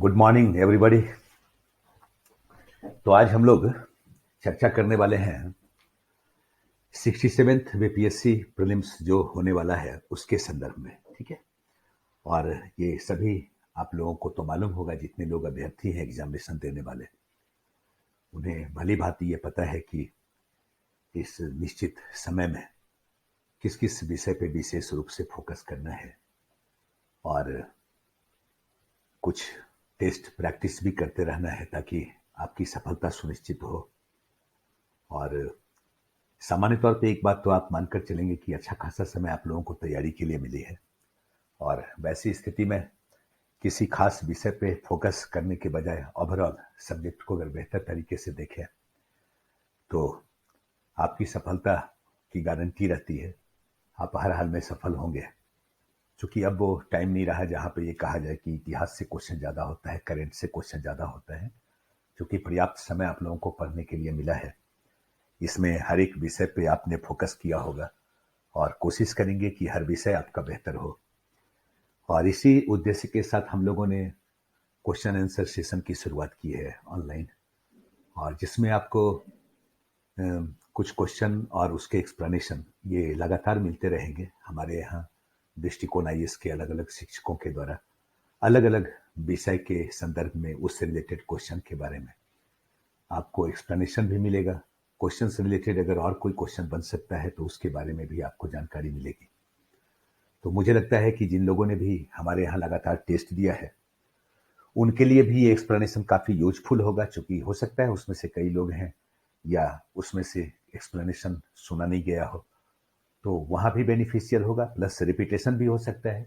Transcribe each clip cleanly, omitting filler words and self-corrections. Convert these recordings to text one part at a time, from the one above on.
Good morning everybody. तो आज हम लोग चर्चा करने वाले हैं 67th बीपीएससी प्रीलिम्स जो होने वाला है उसके संदर्भ में। ठीक है, और ये सभी आप लोगों को तो मालूम होगा, जितने लोग अभ्यर्थी हैं एग्जामिनेशन देने वाले, उन्हें भली भांति ये पता है कि इस निश्चित समय में किस किस विषय पे विशेष रूप से फोकस करना है और कुछ टेस्ट प्रैक्टिस भी करते रहना है ताकि आपकी सफलता सुनिश्चित हो। और सामान्य तौर पे एक बात तो आप मानकर चलेंगे कि अच्छा खासा समय आप लोगों को तैयारी के लिए मिली है, और वैसी स्थिति में किसी खास विषय पे फोकस करने के बजाय ओवरऑल सब्जेक्ट को अगर बेहतर तरीके से देखें तो आपकी सफलता की गारंटी रहती है। आप हर हाल में सफल होंगे, क्योंकि अब वो टाइम नहीं रहा जहाँ पे ये कहा जाए कि इतिहास से क्वेश्चन ज़्यादा होता है, करेंट से क्वेश्चन ज़्यादा होता है। क्योंकि पर्याप्त समय आप लोगों को पढ़ने के लिए मिला है, इसमें हर एक विषय पे आपने फोकस किया होगा और कोशिश करेंगे कि हर विषय आपका बेहतर हो। और इसी उद्देश्य के साथ हम लोगों ने क्वेश्चन आंसर सेशन की शुरुआत की है ऑनलाइन, और जिसमें आपको कुछ क्वेश्चन और उसके एक्सप्लेनेशन ये लगातार मिलते रहेंगे हमारे यहाँ दृष्टिकोण आईएएस के अलग अलग शिक्षकों के द्वारा अलग अलग विषय के संदर्भ में उससे रिलेटेड क्वेश्चन के बारे में आपको एक्सप्लेनेशन भी मिलेगा। क्वेश्चन से रिलेटेड अगर और कोई क्वेश्चन बन सकता है तो उसके बारे में भी आपको जानकारी मिलेगी। तो मुझे लगता है कि जिन लोगों ने भी हमारे यहाँ लगातार टेस्ट दिया है उनके लिए भी ये एक्सप्लेनेशन काफ़ी यूजफुल होगा, क्योंकि हो सकता है उसमें से कई लोग हैं या उसमें से एक्सप्लेनेशन सुना नहीं गया हो, तो वहाँ भी बेनिफिशियल होगा, प्लस रिपीटेशन भी हो सकता है।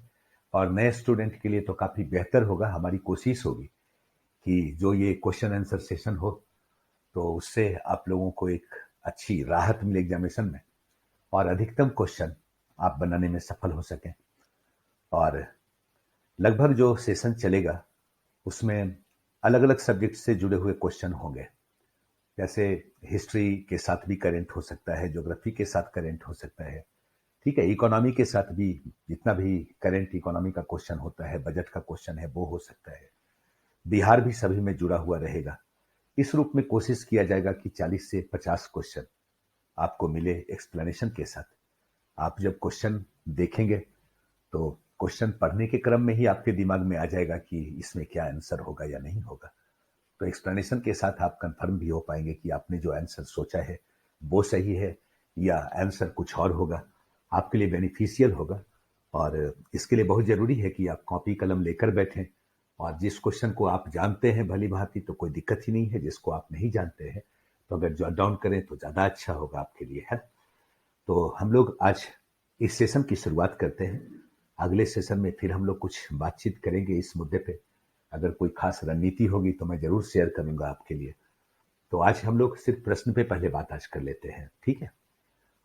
और नए स्टूडेंट के लिए तो काफ़ी बेहतर होगा। हमारी कोशिश होगी कि जो ये क्वेश्चन आंसर सेशन हो तो उससे आप लोगों को एक अच्छी राहत मिले एग्जामिनेशन में, और अधिकतम क्वेश्चन आप बनाने में सफल हो सकें। और लगभग जो सेशन चलेगा उसमें अलग अलग सब्जेक्ट से जुड़े हुए क्वेश्चन होंगे। जैसे हिस्ट्री के साथ भी करेंट हो सकता है, ज्योग्राफी के साथ करेंट हो सकता है, ठीक है, इकोनॉमी के साथ भी जितना भी करेंट इकोनॉमी का क्वेश्चन होता है, बजट का क्वेश्चन है, वो हो सकता है। बिहार भी सभी में जुड़ा हुआ रहेगा। इस रूप में कोशिश किया जाएगा कि 40 से 50 क्वेश्चन आपको मिले एक्सप्लेनेशन के साथ। आप जब क्वेश्चन देखेंगे तो क्वेश्चन पढ़ने के क्रम में ही आपके दिमाग में आ जाएगा कि इसमें क्या आंसर होगा या नहीं होगा। तो एक्सप्लेनेशन के साथ आप कंफर्म भी हो पाएंगे कि आपने जो आंसर सोचा है वो सही है या आंसर कुछ और होगा, आपके लिए बेनिफिशियल होगा। और इसके लिए बहुत ज़रूरी है कि आप कॉपी कलम लेकर बैठें, और जिस क्वेश्चन को आप जानते हैं भली भांति तो कोई दिक्कत ही नहीं है, जिसको आप नहीं जानते हैं तो अगर जॉट डाउन करें तो ज़्यादा अच्छा होगा आपके लिए, है। तो हम लोग आज इस सेशन की शुरुआत करते हैं। अगले सेशन में फिर हम लोग कुछ बातचीत करेंगे इस मुद्दे पे। अगर कोई खास रणनीति होगी तो मैं ज़रूर शेयर करूंगा आपके लिए। तो आज हम लोग सिर्फ प्रश्न पे पहले बात आज कर लेते हैं, ठीक है।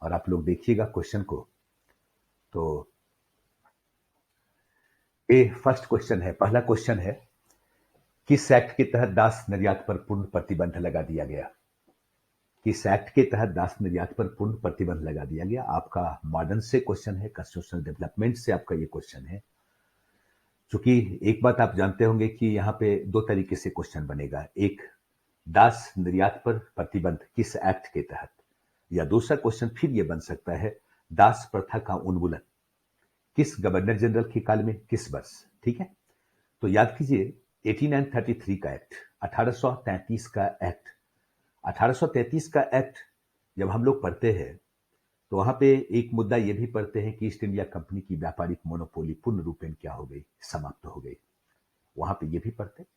और आप लोग देखिएगा क्वेश्चन को। तो ये फर्स्ट क्वेश्चन है, पहला क्वेश्चन है, किस एक्ट के तहत दास निर्यात पर पूर्ण प्रतिबंध लगा दिया गया? किस एक्ट के तहत दास निर्यात पर पूर्ण प्रतिबंध लगा दिया गया? आपका मॉडर्न से क्वेश्चन है, कॉन्स्टिट्यूशनल डेवलपमेंट से आपका ये क्वेश्चन है। क्योंकि एक बात आप जानते होंगे कि यहाँ पे दो तरीके से क्वेश्चन बनेगा, एक दास निर्यात पर प्रतिबंध किस एक्ट के तहत, या दूसरा क्वेश्चन फिर ये बन सकता है दास प्रथा का उन्मूलन किस गवर्नर जनरल के काल में, किस वर्ष। ठीक है, तो याद कीजिए 1833 का एक्ट, 1833 का एक्ट, 1833 का एक्ट जब हम लोग पढ़ते हैं तो वहां पे एक मुद्दा ये भी पढ़ते हैं कि ईस्ट इंडिया कंपनी की व्यापारिक मोनोपोली पूर्ण रूपेण क्या हो गई, समाप्त हो गई। वहां पे ये भी पढ़ते हैं।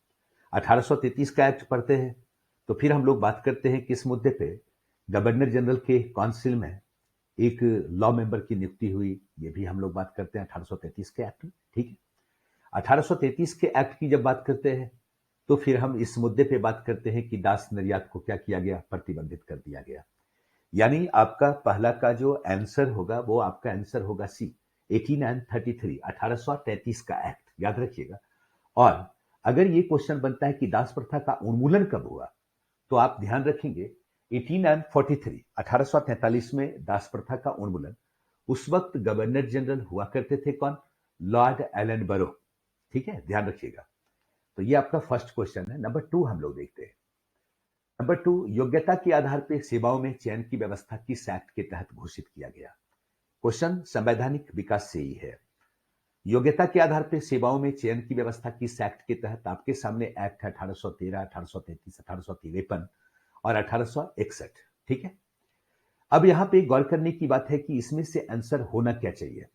1833 का एक्ट पढ़ते हैं तो फिर हम लोग बात करते हैं किस मुद्दे पे, गवर्नर जनरल के काउंसिल में एक लॉ मेंबर की नियुक्ति हुई, ये भी हम लोग बात करते हैं 1833 के एक्ट में। ठीक है, 1833 के एक्ट की जब बात करते हैं तो फिर हम इस मुद्दे पे बात करते हैं कि दास निर्यात को क्या किया गया, प्रतिबंधित कर दिया गया। यानी आपका पहला का जो आंसर होगा वो आपका आंसर होगा सी, 1833, 1833 का एक्ट, याद रखिएगा। और अगर ये क्वेश्चन बनता है कि दास प्रथा का उन्मूलन कब हुआ, तो आप ध्यान रखेंगे 1843, 1843 में दास प्रथा का उन्मूलन, उस वक्त गवर्नर जनरल हुआ करते थे कौन, लॉर्ड एलन बरो। ठीक है, ध्यान रखिएगा। तो ये आपका फर्स्ट क्वेश्चन है। नंबर 2 हम लोग देखते हैं। नंबर 2, योग्यता के आधार पर सेवाओं में चयन की व्यवस्था किस एक्ट के तहत घोषित किया गया? क्वेश्चन संवैधानिक विकास से ही है। योग्यता के आधार पर सेवाओं में चयन की व्यवस्था किस एक्ट के तहत? आपके सामने एक्ट है 1813, 1833, 1853 और 1861। ठीक है। अब यहां पे गौर करने की बात है कि इसमें से आंसर होना क्या चाहिए।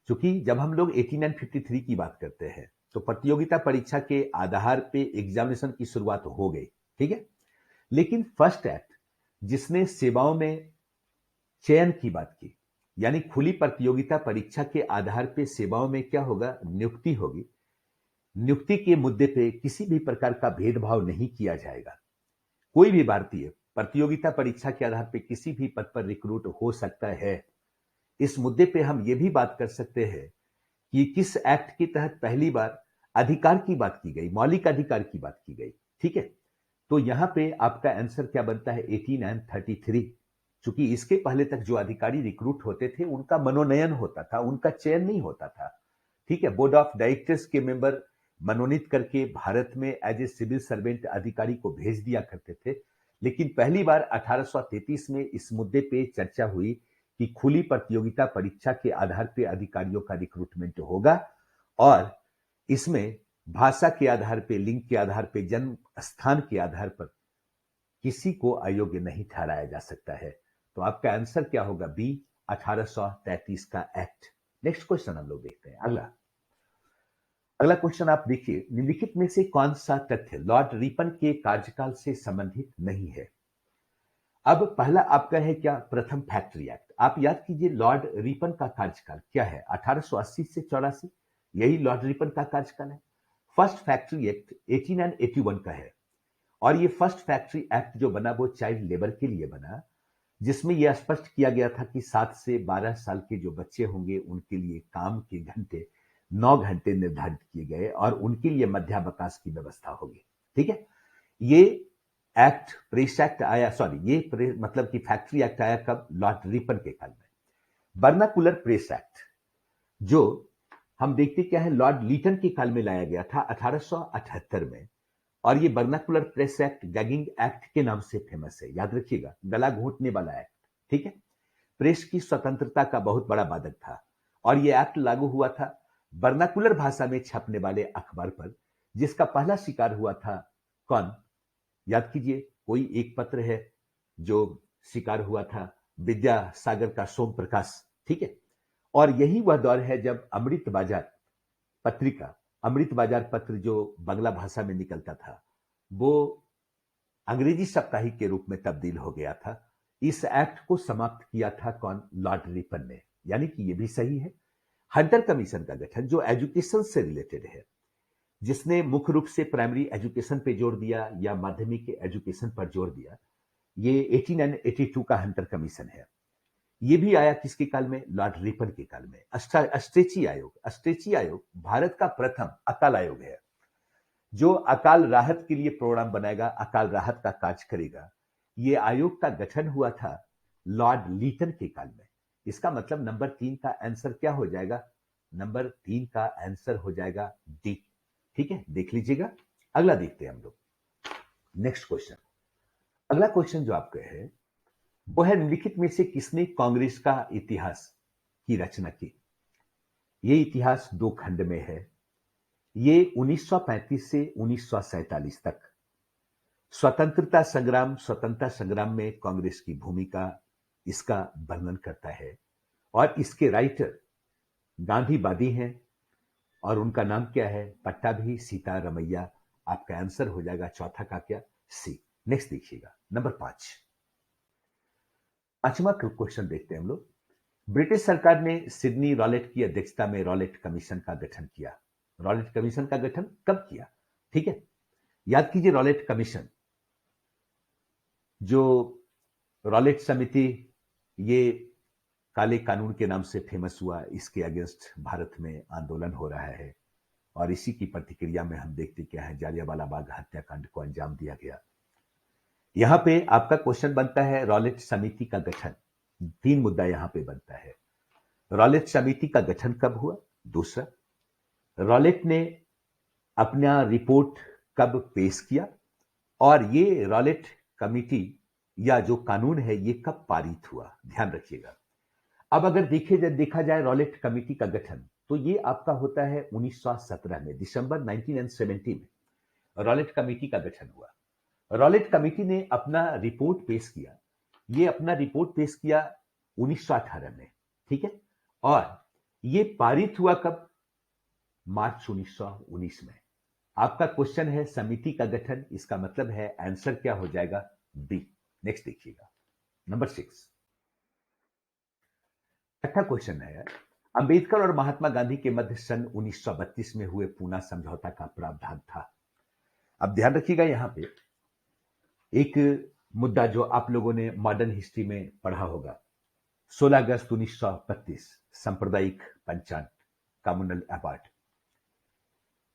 क्योंकि जब हम लोग 1853 की बात करते हैं तो प्रतियोगिता परीक्षा के आधार पे एग्जामिनेशन की शुरुआत हो गई। ठीक है। लेकिन फर्स्ट एक्ट जिसने सेवाओं में चयन की बात की, यानी खुली प्रतियोगिता परीक्षा के आधार पे सेवाओं में क्या होगा? नियुक्ति होगी। नियुक्ति के मुद्दे पे किसी भी प्रकार का भेदभाव नहीं किया जाएगा। कोई भी भारतीय प्रतियोगिता परीक्षा के आधार पे किसी भी पद पर रिक्रूट हो सकता है। इस मुद्दे पे हम ये भी बात कर सकते हैं कि किस एक्ट के तहत पहली बार अधिकार की बात की गई, मौलिक अधिकार की बात की गई। ठीक है। तो यहां पे आपका आंसर क्या बनता है? 1833। चूंकि इसके पहले तक जो अधिकारी रिक्रूट होते थे उनका मनोनयन होता था, उनका चयन नहीं होता था। ठीक है। बोर्ड ऑफ डायरेक्टर्स के मेंबर मनोनीत करके भारत में एज ए सिविल सर्वेंट अधिकारी को भेज दिया करते थे। लेकिन पहली बार 1833 में इस मुद्दे पे चर्चा हुई कि खुली प्रतियोगिता परीक्षा के आधार पर अधिकारियों का रिक्रूटमेंट होगा और इसमें भाषा के आधार पर, लिंग के आधार पर, जन्म स्थान के आधार पर किसी को अयोग्य नहीं ठहराया जा सकता है। तो आपका आंसर क्या होगा? बी, 1833 का एक्ट। नेक्स्ट क्वेश्चन हम लोग देखते हैं। अगला क्वेश्चन आप देखिए, निम्नलिखित में से कौन सा तथ्य लॉर्ड रिपन के कार्यकाल से संबंधित नहीं है? अब पहला आपका है क्या? प्रथम फैक्ट्री एक्ट। आप याद कीजिए लॉर्ड रिपन का कार्यकाल क्या है? 1880 से 84, यही लॉर्ड रिपन का कार्यकाल है। फर्स्ट फैक्ट्री एक्ट 1881 का है और ये फर्स्ट फैक्ट्री एक्ट जो बना वो चाइल्ड लेबर के लिए बना, जिसमें यह स्पष्ट किया गया था कि 7 से 12 साल के जो बच्चे होंगे उनके लिए काम के घंटे 9 घंटे निर्धारित किए गए और उनके लिए मध्यावकाश की व्यवस्था होगी। ठीक है। ये एक्ट, प्रेस एक्ट आया, मतलब कि फैक्ट्री एक्ट आया कब? लॉर्ड रिपन के काल में। बर्नाकुलर प्रेस एक्ट जो हम देखते क्या है, लॉर्ड लीटन के काल में लाया गया था 1878 में, और ये vernacular press act gagging act के नाम से फेमस है। याद रखिएगा, गला घोंटने वाला एक्ट। ठीक है। प्रेस की स्वतंत्रता का बहुत बड़ा बाधक था और ये एक्ट लागू हुआ था बर्नाकुलर भाषा में छपने वाले अखबार पर, जिसका पहला शिकार हुआ था कौन? याद कीजिए, कोई एक पत्र है जो शिकार हुआ था, विद्यासागर का सोम प्रकाश। ठीक है। और यही वह दौर है जब अमृत बाजार पत्रिका, अमृत बाजार पत्र जो बांग्ला भाषा में निकलता था, वो अंग्रेजी साप्ताहिक के रूप में तब्दील हो गया था। इस एक्ट को समाप्त किया था कौन? लॉर्ड रिपन ने। यानी कि ये भी सही है। हंटर कमीशन का गठन जो एजुकेशन से रिलेटेड है, जिसने मुख्य रूप से प्राइमरी एजुकेशन पे जोर दिया या माध्यमिक एजुकेशन पर जोर दिया, ये 1882 का हंटर कमीशन है। ये भी आया किसके काल में? लॉर्ड रिपन के काल में। अस्ट्रेची आयोग, अस्ट्रेची आयोग भारत का प्रथम अकाल आयोग है जो अकाल राहत के लिए प्रोग्राम बनाएगा, अकाल राहत का कार्य करेगा। ये आयोग का गठन हुआ था लॉर्ड लीटन के काल में। इसका मतलब नंबर 3 का आंसर क्या हो जाएगा? नंबर 3 का आंसर हो जाएगा डी। ठीक है, देख लीजिएगा। अगला देखते हैं हम लोग, नेक्स्ट क्वेश्चन। अगला क्वेश्चन जो आपका है वो है, निम्नलिखित में से किसने कांग्रेस का इतिहास की रचना की? ये इतिहास 2 खंड में है। ये 1935 से 1947 तक स्वतंत्रता संग्राम में कांग्रेस की भूमिका, इसका वर्णन करता है। और इसके राइटर गांधीवादी हैं और उनका नाम क्या है? पट्टाभी सीतारमैया। आपका आंसर हो जाएगा चौथा का क्या? सी। नेक्स्ट देखिएगा, नंबर 5। पांचवा क्वेश्चन देखते हैं हम लोग। ब्रिटिश सरकार ने सिडनी रॉलेट की अध्यक्षता में रॉलेट कमीशन का गठन किया। रॉलेट कमीशन का गठन कब किया? ठीक है, याद कीजिए रॉलेट कमीशन, जो रॉलेट समिति, ये काले कानून के नाम से फेमस हुआ। इसके अगेंस्ट भारत में आंदोलन हो रहा है और इसी की प्रतिक्रिया में हम देखते क्या है, जालियांवाला बाग हत्याकांड को अंजाम दिया गया। यहां पे आपका क्वेश्चन बनता है रॉलेट समिति का गठन। 3 मुद्दा यहां पे बनता है। रॉलेट समिति का गठन कब हुआ? दूसरा, रॉलेट ने अपना रिपोर्ट कब पेश किया और ये रॉलेट कमिटी या जो कानून है ये कब पारित हुआ, ध्यान रखिएगा। अब अगर देखा जाए रॉलेट कमिटी का गठन, तो ये आपका होता है 1917 में, दिसंबर 1970 में रॉलेट कमिटी का गठन हुआ। रॉलेट कमिटी ने अपना रिपोर्ट पेश किया, ये अपना रिपोर्ट पेश किया 1918 में, ठीक है, और ये पारित हुआ कब, मार्च 1919 में। आपका क्वेश्चन है समिति का गठन, इसका मतलब है आंसर क्या हो जाएगा, बी। नेक्स्ट देखिएगा, नंबर 6। छठा क्वेश्चन है, अंबेडकर और महात्मा गांधी के मध्य सन 1932 में हुए पूना समझौता का प्रावधान था। अब ध्यान रखिएगा, यहां पे एक मुद्दा जो आप लोगों ने मॉडर्न हिस्ट्री में पढ़ा होगा, 16 अगस्त 1932 सांप्रदायिक पंचांग, कम्युनल अवार्ड,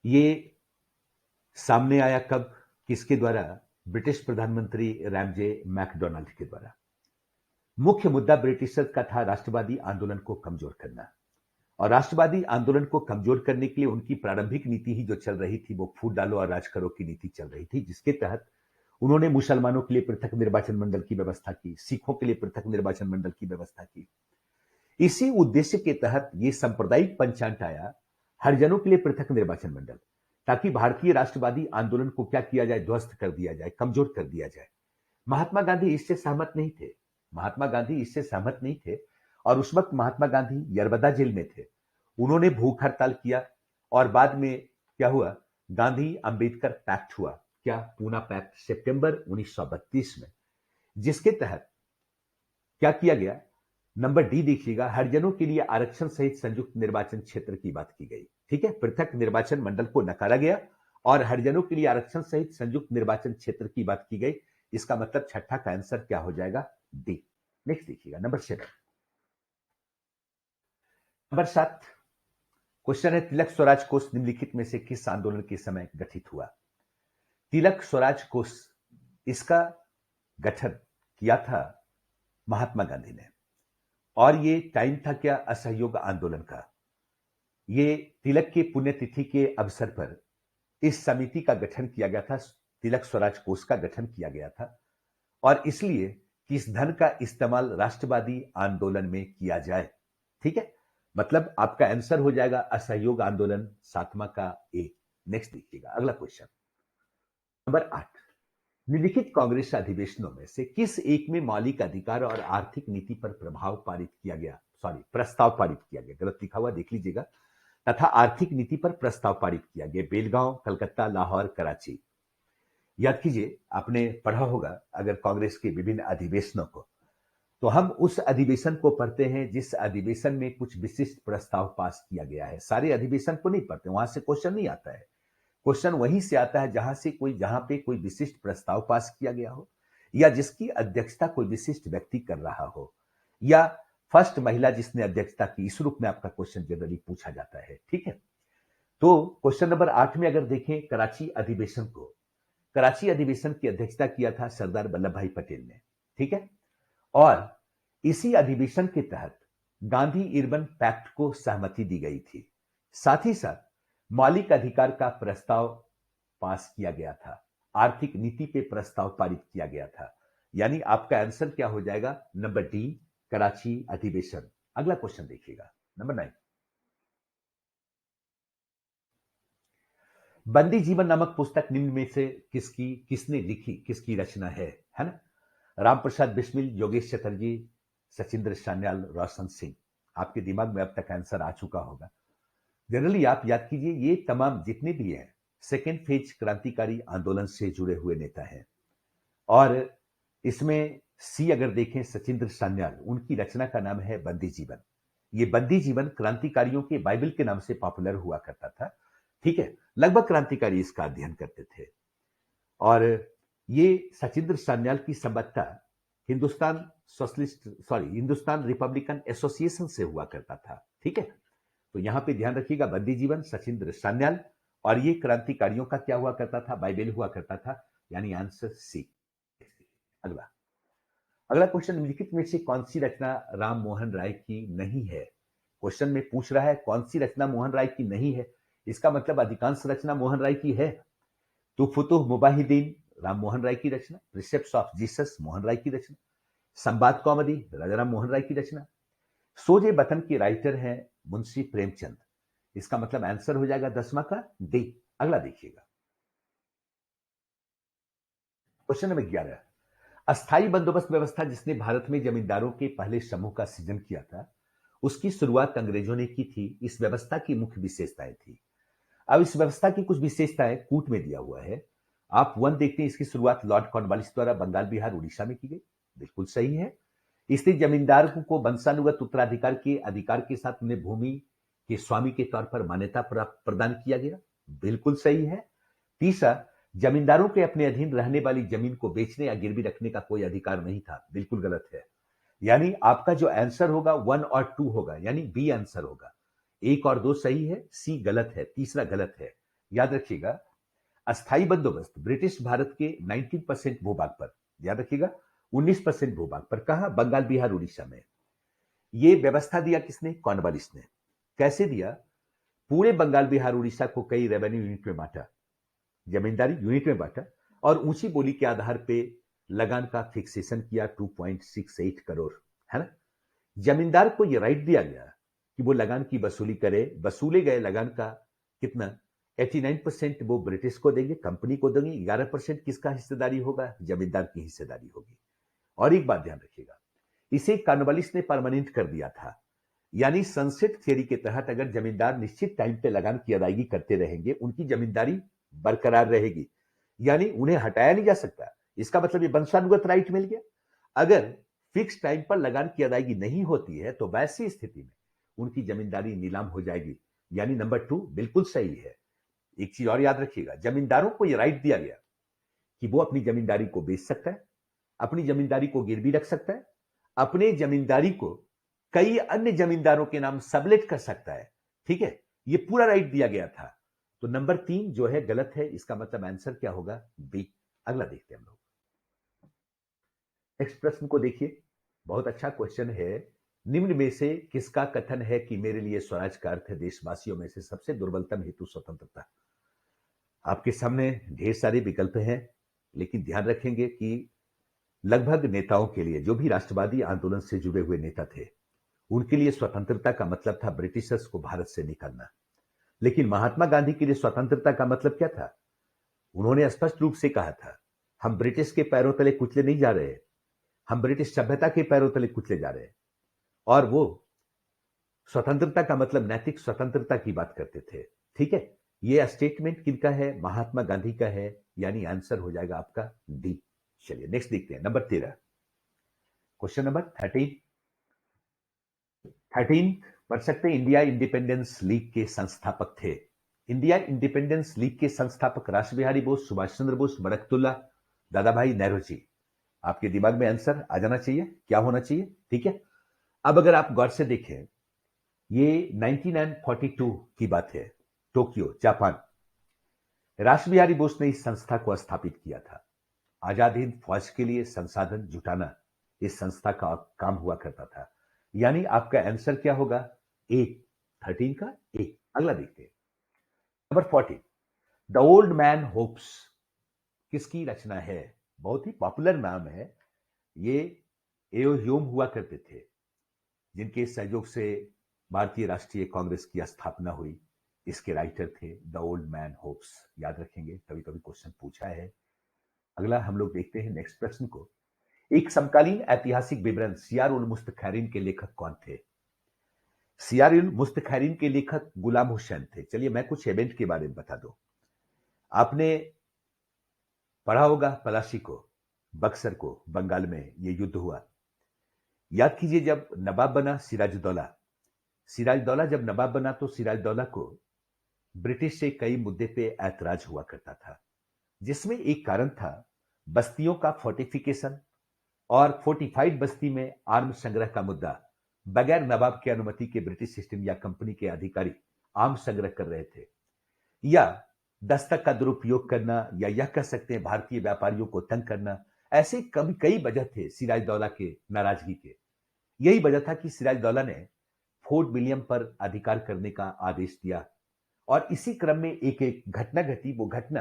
ये सामने आया कब, किसके द्वारा, ब्रिटिश प्रधानमंत्री रैमजे मैकडोनाल्ड के द्वारा। मुख्य मुद्दा ब्रिटिशर्स का था राष्ट्रवादी आंदोलन को कमजोर करना, और राष्ट्रवादी आंदोलन को कमजोर करने के लिए उनकी प्रारंभिक नीति ही जो चल रही थी वो फूट डालो और राज करो की नीति चल रही थी, जिसके तहत उन्होंने मुसलमानों के लिए पृथक निर्वाचन मंडल की व्यवस्था की, सिखों के लिए पृथक निर्वाचन मंडल की व्यवस्था की। इसी उद्देश्य के तहत ये सांप्रदायिक पंचांग आया, हरिजनों के लिए पृथक निर्वाचन मंडल, ताकि भारतीय राष्ट्रवादी आंदोलन को क्या किया जाए, ध्वस्त कर दिया जाए, कमजोर कर दिया जाए। महात्मा गांधी इससे सहमत नहीं थे, महात्मा गांधी इससे सहमत नहीं थे, और उस वक्त महात्मा गांधी यरबदा जेल में थे। उन्होंने भूख हड़ताल किया, और बाद में क्या हुआ, गांधी अंबेडकर पैक्ट हुआ, क्या, पूना पैक्ट, सितंबर 1932 में, जिसके तहत क्या किया गया, नंबर डी देखिएगा, हरिजनों के लिए आरक्षण सहित संयुक्त निर्वाचन क्षेत्र की बात की गई, ठीक है, पृथक निर्वाचन मंडल को नकारा गया और हरिजनों के लिए आरक्षण सहित संयुक्त निर्वाचन क्षेत्र की बात की गई। इसका मतलब छठा का आंसर क्या हो जाएगा, डी। नेक्स्ट देखिएगा, नंबर 7। नंबर 7 क्वेश्चन है, तिलक स्वराज कोष निम्नलिखित में से किस आंदोलन के समय गठित हुआ। तिलक स्वराज कोष, इसका गठन किया था महात्मा गांधी ने, और ये टाइम था क्या, असहयोग आंदोलन का। ये तिलक के पुण्यतिथि के अवसर पर इस समिति का गठन किया गया था, तिलक स्वराज कोष का गठन किया गया था, और इसलिए कि इस धन का इस्तेमाल राष्ट्रवादी आंदोलन में किया जाए, ठीक है, मतलब आपका आंसर हो जाएगा असहयोग आंदोलन, 7वां का ए। नेक्स्ट देखिएगा, अगला क्वेश्चन, नंबर 8। निम्नलिखित कांग्रेस अधिवेशनों में से किस एक में मौलिक अधिकार और आर्थिक नीति पर प्रस्ताव पारित किया गया, गलत लिखा हुआ देख लीजिएगा, तथा आर्थिक नीति पर प्रस्ताव पारित किया गया, बेलगांव, कलकत्ता, लाहौर, कराची। याद कीजिए, आपने पढ़ा होगा अगर कांग्रेस के विभिन्न अधिवेशनों को, तो हम उस अधिवेशन को पढ़ते हैं जिस अधिवेशन में कुछ विशिष्ट प्रस्ताव पास किया गया है। सारे अधिवेशन को नहीं पढ़ते, वहां से क्वेश्चन नहीं आता है, क्वेश्चन वहीं से आता है जहां पे कोई विशिष्ट प्रस्ताव पास किया गया हो, या जिसकी अध्यक्षता कोई विशिष्ट व्यक्ति कर रहा हो, या फर्स्ट महिला जिसने अध्यक्षता की, इस रूप में आपका क्वेश्चन जनरली पूछा जाता है, ठीक है। तो क्वेश्चन नंबर 8 में अगर देखें कराची अधिवेशन को, कराची अधिवेशन की अध्यक्षता किया था सरदार वल्लभ भाई पटेल ने, ठीक है, और इसी अधिवेशन के तहत गांधी इरबन पैक्ट को सहमति दी गई थी। साथ ही साथ मौलिक अधिकार का प्रस्ताव पास किया गया था, आर्थिक नीति पे प्रस्ताव पारित किया गया था, यानी आपका आंसर क्या हो जाएगा, नंबर डी, कराची अधिवेशन। अगला क्वेश्चन देखिएगा, नंबर 9। बंदी जीवन नामक पुस्तक निम्न में से किसने लिखी, किसकी रचना है ना, राम प्रसाद बिस्मिल, योगेश चटर्जी, सचिंद्र सान्याल, रोशन सिंह। आपके दिमाग में अब तक आंसर आ चुका होगा। जनरली आप याद कीजिए, ये तमाम जितने भी हैं सेकेंड फेज क्रांतिकारी आंदोलन से जुड़े हुए नेता हैं, और इसमें सी अगर देखें सचिंद्र सान्याल, उनकी रचना का नाम है बंदी जीवन। ये बंदी जीवन क्रांतिकारियों के बाइबल के नाम से पॉपुलर हुआ करता था, ठीक है, लगभग क्रांतिकारी इसका अध्ययन करते थे। और ये सचिंद्र सान्याल की संबद्धता हिंदुस्तान रिपब्लिकन एसोसिएशन से हुआ करता था, ठीक है। तो यहां पे ध्यान रखिएगा, बंदी जीवन, सचिंद्र सान्याल, और ये क्रांतिकारियों का क्या हुआ करता था, बाइबल हुआ करता था, यानी आंसर सी। अगला क्वेश्चन, निम्नलिखित में से कौन सी रचना राम मोहन राय की नहीं है। क्वेश्चन में पूछ रहा है कौन सी रचना मोहन राय की नहीं है, इसका मतलब अधिकांश रचना मोहन राय की है। तो फुतुह मुबाहिदीन राम मोहन राय की रचना, प्रिसेप्ट्स ऑफ जीसस मोहन राय की रचना, संवाद कॉमेडी राजाराम मोहन राय की रचना, सोजे बतन के राइटर हैं मुंशी प्रेमचंद। इसका मतलब आंसर हो जाएगा 10वां का डी। अगला देखिएगा, क्वेश्चन नंबर 11, अस्थाई बंदोबस्त व्यवस्था जिसने भारत में जमींदारों के पहले समूह का सृजन किया था, उसकी शुरुआत अंग्रेजों ने की थी। इस व्यवस्था की मुख्य विशेषताएं थी। अब इस व्यवस्था की कुछ विशेषताएं कूट में दिया हुआ है। आप वन देखते हैं, इसकी शुरुआत लॉर्ड कॉर्नवालिस द्वारा बंगाल बिहार उड़ीसा में की गई। बिल्कुल सही है। इसलिए जमींदार को वंशानुगत उत्तराधिकार के अधिकार के साथ उन्हें भूमि के स्वामी के तौर पर मान्यता प्रदान किया गया। बिल्कुल सही है। तीसरा, जमींदारों के अपने अधीन रहने वाली जमीन को बेचने या गिरवी रखने का कोई अधिकार नहीं था। बिल्कुल गलत है। यानी आपका जो आंसर होगा 1 और 2 होगा, यानी बी आंसर होगा। 1 और 2 सही है, सी गलत है, तीसरा गलत है। याद रखिएगा, अस्थाई बंदोबस्त ब्रिटिश भारत के 19% भूभाग पर, याद रखिएगा 19% भूभाग पर, कहा? बंगाल बिहार उड़ीसा में। यह व्यवस्था दिया किसने? कॉर्नवालिस ने। कैसे दिया? पूरे बंगाल बिहार उड़ीसा को कई रेवेन्यू यूनिट में बांटा, जमींदारी यूनिट में बांटा, और ऊंची बोली के आधार पे लगान का फिक्सेशन किया 2.68 करोड़, है ना। जमींदार को यह राइट दिया गया कि वो लगान की वसूली करे। वसूले गए लगान का कितना? 89% वो ब्रिटिश को देंगे, कंपनी को देंगे। 11% किसका हिस्सेदारी होगा? जमींदार की हिस्सेदारी होगी। और एक बात ध्यान रखिएगा, इसे कॉर्नवालिस ने परमानेंट कर दिया था। यानी सनसेट थियरी के तहत अगर जमींदार निश्चित टाइम पे लगान की अदायगी करते रहेंगे, उनकी जमींदारी बरकरार रहेगी, यानी उन्हें हटाया नहीं जा सकता। इसका मतलब ये वंशानुगत राइट मिल गया। अगर फिक्स टाइम पर लगान की अदायगी नहीं होती है तो वैसी स्थिति में उनकी जमींदारी नीलाम हो जाएगी। यानी नंबर 2 बिल्कुल सही है। एक चीज और याद रखिएगा, जमींदारों को यह राइट दिया गया कि वो अपनी जमींदारी को बेच सकता है, अपनी जमींदारी को गिरवी रख सकता है, अपने जमींदारी को कई अन्य जमींदारों के नाम सबलेट कर सकता है। ठीक है, ये पूरा राइट दिया गया था। तो नंबर 3 जो है गलत है। इसका मतलब आंसर क्या होगा? बी। अगला देखते हैं हम लोग। नेक्स्ट प्रश्न को देखिए, बहुत अच्छा क्वेश्चन है। निम्न में से किसका कथन है कि मेरे लिए स्वराज का अर्थ है देशवासियों में से सबसे दुर्बलतम हेतु स्वतंत्रता? आपके सामने ढेर सारे विकल्प हैं, लेकिन ध्यान रखेंगे कि लगभग नेताओं के लिए, जो भी राष्ट्रवादी आंदोलन से जुड़े हुए नेता थे, उनके लिए स्वतंत्रता का मतलब था ब्रिटिशर्स को भारत से निकालना। लेकिन महात्मा गांधी के लिए स्वतंत्रता का मतलब क्या था? उन्होंने स्पष्ट रूप से कहा था, हम ब्रिटिश के पैरों तले कुचले नहीं जा रहे, हम ब्रिटिश सभ्यता के पैरों तले कुचले जा रहे हैं। और वो स्वतंत्रता का मतलब नैतिक स्वतंत्रता की बात करते थे। ठीक है, ये स्टेटमेंट किनका है? महात्मा गांधी का है। यानी आंसर हो जाएगा आपका डी। चलिए नेक्स्ट देखते हैं, नंबर 13, क्वेश्चन नंबर 13 पढ़ सकते हैं। इंडिया इंडिपेंडेंस लीग के संस्थापक थे। इंडिया इंडिपेंडेंस लीग के संस्थापक रास बिहारी बोस, सुभाष चंद्र बोस, बड़कतुल्ला, दादा भाई नेहरू जी। आपके दिमाग में आंसर आ जाना चाहिए, क्या होना चाहिए। ठीक है, अब अगर आप गौर से देखें, ये 1942 की बात है, टोक्यो जापान। रास बिहारी बोस ने इस संस्था को स्थापित किया था। आजाद हिंद फौज के लिए संसाधन जुटाना इस संस्था का काम हुआ करता था। यानी आपका आंसर क्या होगा? ए, 13 का ए। अगला देखते हैं, number 14, the old man hopes किसकी रचना है? बहुत ही पॉपुलर नाम है। ये एओ ह्यूम हुआ करते थे, जिनके सहयोग से भारतीय राष्ट्रीय कांग्रेस की स्थापना हुई। इसके राइटर थे द ओल्ड मैन होप्स। याद रखेंगे, कभी कभी क्वेश्चन पूछा है। अगला हम लोग देखते हैं नेक्स्ट प्रश्न को। एक समकालीन ऐतिहासिक विवरण सियार उल मुस्तखैरीन के लेखक कौन थे? सियार उल मुस्तखैरीन के लेखक गुलाम हुसैन थे। चलिए मैं कुछ इवेंट के बारे में बता दूं। आपने पढ़ा होगा पलासी को, बक्सर को, बंगाल में ये युद्ध हुआ। याद कीजिए, जब नवाब बना सिराजुद्दौला, सिराजुद्दौला जब नवाब बना तो सिराजुद्दौला को ब्रिटिश से कई मुद्दे पे ऐतराज हुआ करता था, जिसमें एक कारण था बस्तियों का फोर्टिफिकेशन और फोर्टिफाइड बस्ती में आर्म्स संग्रह का मुद्दा। बगैर नवाब की अनुमति के ब्रिटिश सिस्टम या कंपनी के अधिकारी आर्म्स संग्रह कर रहे थे, या दस्तक का दुरुपयोग करना, या यह कह सकते हैं भारतीय व्यापारियों को तंग करना। ऐसे कई वजह थे सिराजुद्दौला के नाराजगी के। यही वजह था कि सिराजुद्दौला ने फोर्ट विलियम पर अधिकार करने का आदेश दिया और इसी क्रम में एक एक घटना घटी। वो घटना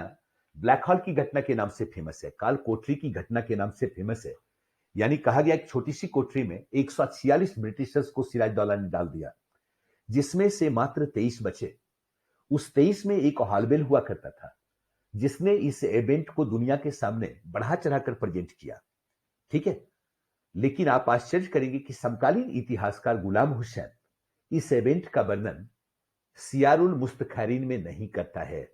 ब्लैक होल की घटना के नाम से फेमस है, काल कोठरी की घटना के नाम से फेमस है। यानी कहा गया एक छोटी सी कोठरी में 146 ब्रिटिशर्स को सिराजदौला ने डाल दिया, जिसमें से मात्र 23 बचे। उस 23 में एक हॉलबेल हुआ करता था, जिसने इस इवेंट को दुनिया के सामने बढ़ा चढ़ाकर प्रेजेंट किया। ठीक है, लेकिन आप आश्चर्य करेंगे कि समकालीन इतिहासकार गुलाम हुसैन इस इवेंट का वर्णन सियारुल मुस्तखरीन में नहीं करता है।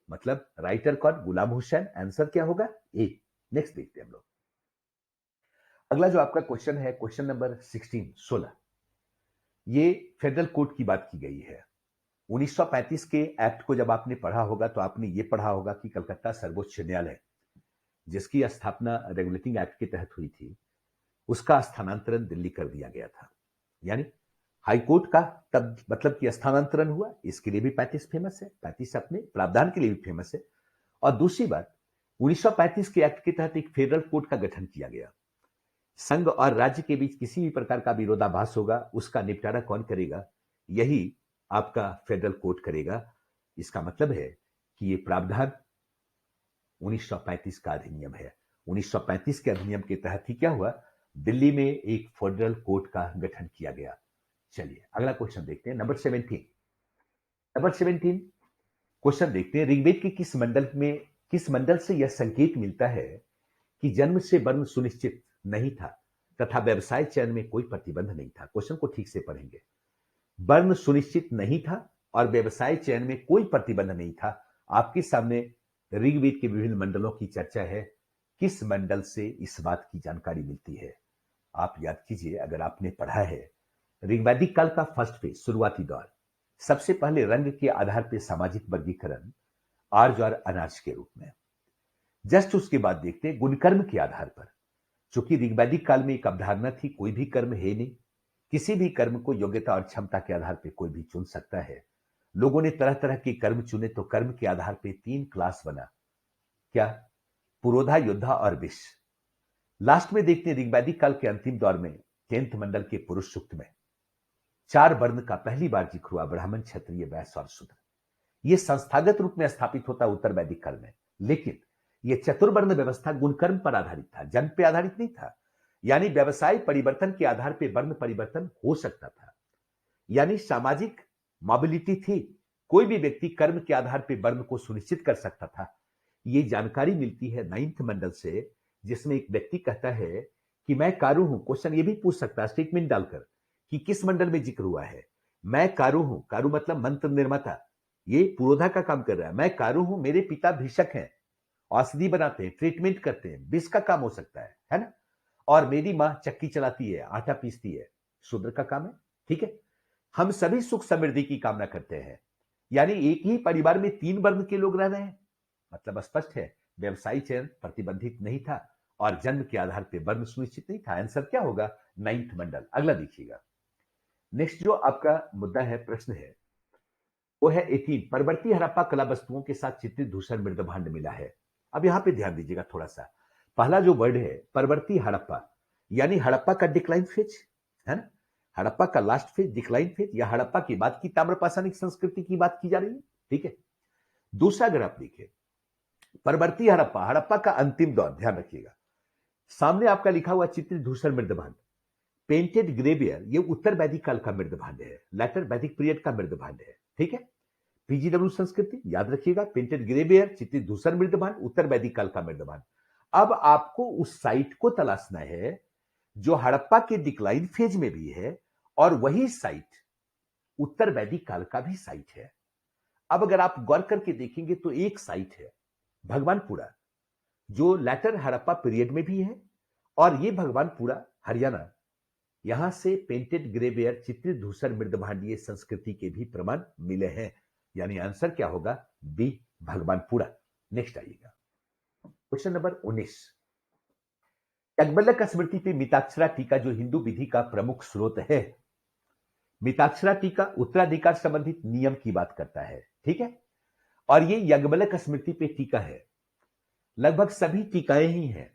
मतलब राइटर कौन? गुलाम हुसैन। आंसर क्या होगा? ए। नेक्स्ट देखते हैं हम लोग। अगला जो आपका क्वेश्चन है, क्वेश्चन नंबर 16 ये फेडरल कोर्ट की बात की गई है। 1935 के एक्ट को जब आपने पढ़ा होगा तो आपने ये पढ़ा होगा कि कलकत्ता सर्वोच्च न्यायालय, जिसकी स्थापना रेगुलेटिंग एक्ट के तहत हुई थी, उसका स्थानांतरण दिल्ली कर दिया गया था। यानी हाईकोर्ट का तब मतलब कि स्थानांतरण हुआ, इसके लिए भी 35 फेमस है, 35 अपने प्रावधान के लिए भी फेमस है। और दूसरी बात, 1935 के एक्ट के तहत एक फेडरल कोर्ट का गठन किया गया। संघ और राज्य के बीच किसी भी प्रकार का विरोधाभास होगा, उसका निपटारा कौन करेगा? यही आपका फेडरल कोर्ट करेगा। इसका मतलब है कि ये प्रावधान 1935 का अधिनियम है। 1935 के अधिनियम के तहत ही क्या हुआ? दिल्ली में एक फेडरल कोर्ट का गठन किया गया। चलिए अगला क्वेश्चन देखते हैं, नंबर 17। नंबर 17 क्वेश्चन देखते हैं, ऋग्वेद के किस मंडल से यह संकेत मिलता है कि जन्म से वर्ण सुनिश्चित नहीं था तथा व्यवसाय चयन में कोई प्रतिबंध नहीं था? क्वेश्चन को ठीक से पढ़ेंगे। वर्ण सुनिश्चित नहीं था और व्यवसाय चयन में कोई प्रतिबंध नहीं था। आपके सामने ऋग्वेद के विभिन्न मंडलों की चर्चा है। किस मंडल से इस बात की जानकारी मिलती है? आप याद कीजिए, अगर आपने पढ़ा है ऋग्वैदिक काल का फर्स्ट फेज, शुरुआती दौर, सबसे पहले रंग के आधार पर सामाजिक वर्गीकरण, आर्य और अनार्य के रूप में। जस्ट उसके बाद देखते हैं गुणकर्म के आधार पर। चूंकि ऋग्वैदिक काल में एक अवधारणा थी, कोई भी कर्म है नहीं, किसी भी कर्म को योग्यता और क्षमता के आधार पर कोई भी चुन सकता है। लोगों ने तरह तरह के कर्म चुने तो कर्म के आधार पर 3 क्लास बना। क्या? पुरोधा, योद्धा और विश्व। लास्ट में देखते हैं ऋग्वैदिक काल के अंतिम दौर में 10th मंडल के पुरुष सूक्त में 4 वर्ण का पहली बार जिक्र हुआ, ब्राह्मण, क्षत्रिय, वैश्य और शूद्र। यह संस्थागत रूप में स्थापित होता उत्तर वैदिक काल में, लेकिन यह चतुर्वर्ण व्यवस्था गुणकर्म पर आधारित था, जन्म पे आधारित नहीं था। यानी व्यवसाय परिवर्तन के आधार पर वर्ण परिवर्तन हो सकता था, यानी सामाजिक मोबिलिटी थी। कोई भी व्यक्ति कर्म के आधार पर वर्ण को सुनिश्चित कर सकता था। यह जानकारी मिलती है 9th मंडल से, जिसमें एक व्यक्ति कहता है कि मैं कारू हूं। क्वेश्चन ये भी पूछ सकता है स्टेटमेंट डालकर कि किस मंडल में जिक्र हुआ है। मैं कारू हूं, कारू मतलब मंत्र निर्माता, ये पुरोधा का काम कर रहा है। मैं कारू हूं, मेरे पिता भिषक हैं, औषधि बनाते हैं, ट्रीटमेंट करते हैं, विष का काम हो सकता है ना। और मेरी मां चक्की चलाती है, आटा पीसती है, शूद्र का काम है। ठीक है, हम सभी सुख समृद्धि की कामना करते हैं। यानी एक ही परिवार में 3 वर्ण के लोग रह रहे हैं, मतलब स्पष्ट है व्यवसायी चयन प्रतिबंधित नहीं था और जन्म के आधार पर वर्ण सुनिश्चित नहीं था। आंसर क्या होगा? 9th मंडल। अगला देखिएगा, नेक्स्ट जो आपका मुद्दा है, प्रश्न है, वो है 18। परवर्ती हड़प्पा कला वस्तुओं के साथ चित्रित धूसर मृदभांड मिला है। अब यहां पे ध्यान दीजिएगा थोड़ा सा। पहला जो वर्ड है परवर्ती हड़प्पा, यानी हड़प्पा का डिक्लाइन फेज है ना, हड़प्पा का लास्ट फेज, डिक्लाइन फेज, या हड़प्पा की बात की ताम्रपाषाणिक संस्कृति की बात की जा रही है। ठीक है, दूसरा अगर आप देखिए परवर्ती हड़प्पा, हड़प्पा का अंतिम दौर, ध्यान रखिएगा, सामने आपका लिखा हुआ चित्रित धूसर मृदभांड, पेंटेड ग्रेवियर, ये उत्तर वैदिक काल का मृदभांड है, लेटर वैदिक पीरियड का मृदभांड है। ठीक है, पीजीडब्ल्यू संस्कृति याद रखिएगा, पेंटेड ग्रेवियर, चित्रित धूसर मृदभांड, उत्तर वैदिक काल का मृदभांड। अब आपको उस साइट को तलाशना है जो हड़प्पा के डिक्लाइन फेज में भी है और वही साइट उत्तर वैदिक काल का भी साइट है। अब अगर आप गौर करके देखेंगे तो एक साइट है भगवानपुरा, जो लेटर हड़प्पा पीरियड में भी है, और ये भगवानपुरा हरियाणा, यहां से पेंटेड ग्रेवियर, चित्रित धूसर मृदभांडीय संस्कृति के भी प्रमाण मिले हैं। यानी आंसर क्या होगा? बी, भगवानपुरा। नेक्स्ट आइएगा, क्वेश्चन नंबर 19। याज्ञवल्क्य स्मृति पे मिताक्षरा टीका जो हिंदू विधि का प्रमुख स्रोत है, मिताक्षरा टीका उत्तराधिकार संबंधित नियम की बात करता है। ठीक है, और ये याज्ञवल्क्य स्मृति पे टीका है। लगभग सभी टीकाएं ही हैं,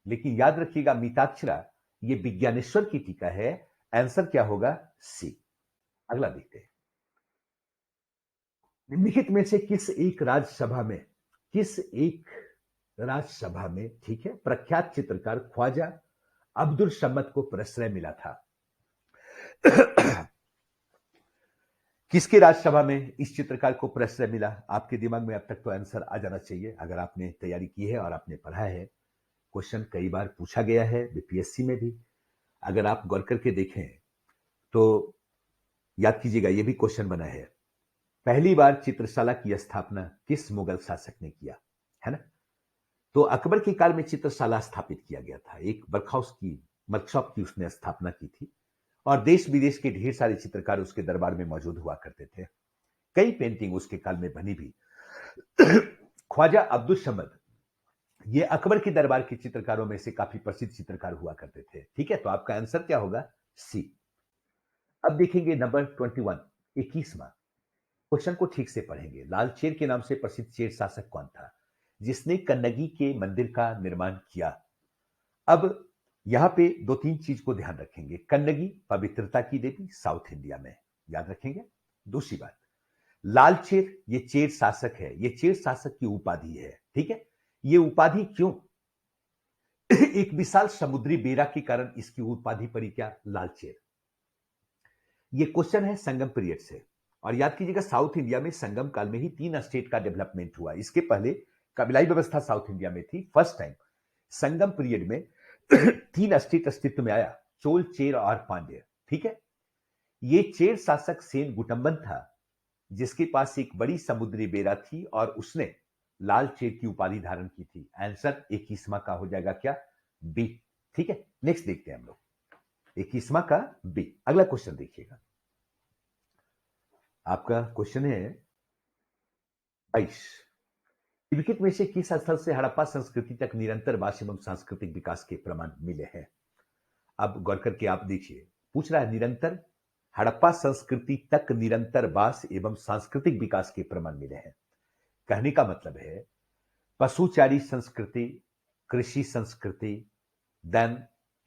लेकिन याद रखिएगा मिताक्षरा ये विज्ञानेश्वर की टीका है। आंसर क्या होगा? सी। अगला देखते हैं, निम्नलिखित में से किस एक राज्यसभा में, ठीक है, प्रख्यात चित्रकार ख्वाजा अब्दुल समद को प्रश्रय मिला था? किसके राज्यसभा में इस चित्रकार को प्रश्रय मिला? आपके दिमाग में अब तक तो आंसर आ जाना चाहिए अगर आपने तैयारी की है और आपने पढ़ा है। क्वेश्चन कई बार पूछा गया है बीपीएससी में भी। अगर आप गौर करके देखें तो याद कीजिएगा, ये भी क्वेश्चन बना है, पहली बार चित्रशाला की स्थापना किस मुगल शासक ने किया, है ना? तो अकबर के काल में चित्रशाला स्थापित किया गया था। एक वर्कशॉप की उसने स्थापना की थी और देश विदेश के ढेर सारे चित्रकार उसके दरबार में मौजूद हुआ करते थे। कई पेंटिंग उसके काल में बनी भी। ख्वाजा अब्दुल समद ये अकबर के दरबार के चित्रकारों में से काफी प्रसिद्ध चित्रकार हुआ करते थे। ठीक है, तो आपका आंसर क्या होगा? सी। अब देखेंगे नंबर 21, 21वां क्वेश्चन को ठीक से पढ़ेंगे। लाल चेर के नाम से प्रसिद्ध चेर शासक कौन था जिसने कन्नगी के मंदिर का निर्माण किया? अब यहां पे दो तीन चीज को ध्यान रखेंगे। कन्नगी पवित्रता की देवी साउथ इंडिया में, याद रखेंगे। दूसरी बात, लाल चेर ये चेर शासक है, ये चेर शासक की उपाधि है। ठीक है, ये उपाधि क्यों? एक विशाल समुद्री बेड़ा के कारण इसकी उपाधि पड़ी क्या? लाल चेर। ये क्वेश्चन है संगम पीरियड से, और याद कीजिएगा साउथ इंडिया में संगम काल में ही 3 स्टेट का डेवलपमेंट हुआ। इसके पहले कबीलाई व्यवस्था साउथ इंडिया में थी। फर्स्ट टाइम संगम पीरियड में 3 स्टेट अस्तित्व में आया, चोल, चेर और पांड्य। ठीक है, ये चेर शासक सेन गुटम्बन था जिसके पास एक बड़ी समुद्री बेड़ा थी और उसने लाल चेर की उपाधि धारण की थी। आंसर 21वां का हो जाएगा क्या? बी। ठीक है, नेक्स्ट देखते हैं हम लोग 21वां का बी। अगला क्वेश्चन देखिएगा, आपका क्वेश्चन है 22। निम्नलिखित में से किस स्थल से हड़प्पा संस्कृति तक निरंतर वास एवं सांस्कृतिक विकास के प्रमाण मिले हैं? अब गौर करके आप देखिए, पूछ रहा है निरंतर हड़प्पा संस्कृति तक निरंतर वास एवं सांस्कृतिक विकास के प्रमाण मिले हैं। कहने का मतलब है पशुचारी संस्कृति, कृषि संस्कृति, देन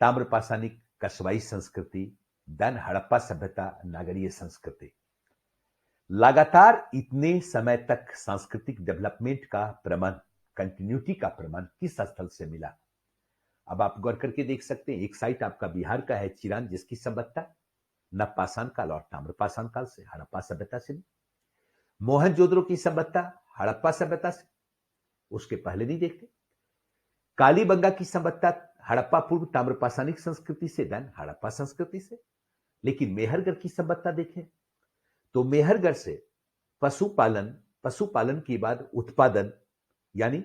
ताम्रपाषाणिक कस्बाई संस्कृति, देन हड़प्पा सभ्यता, नागरीय संस्कृति। लगातार इतने समय तक सांस्कृतिक डेवलपमेंट का प्रमाण, कंटिन्यूटी का प्रमाण किस स्थल से मिला? अब आप गौर करके देख सकते हैं, एक साइट आपका बिहार का है चिरान, जिसकी सभ्यता नवपाषाण काल और ताम्रपाषाण काल से, हड़प्पा सभ्यता से। मोहनजोदड़ो की सभ्यता हड़प्पा सभ्यता से, उसके पहले नहीं देखते। कालीबंगा की सभ्यता हड़प्पा पूर्व ताम्रपाषाणिक संस्कृति से, देन हड़प्पा संस्कृति से। लेकिन मेहरगढ़ की सभ्यता देखें तो मेहरगढ़ से पशुपालन, पशुपालन के बाद उत्पादन, यानी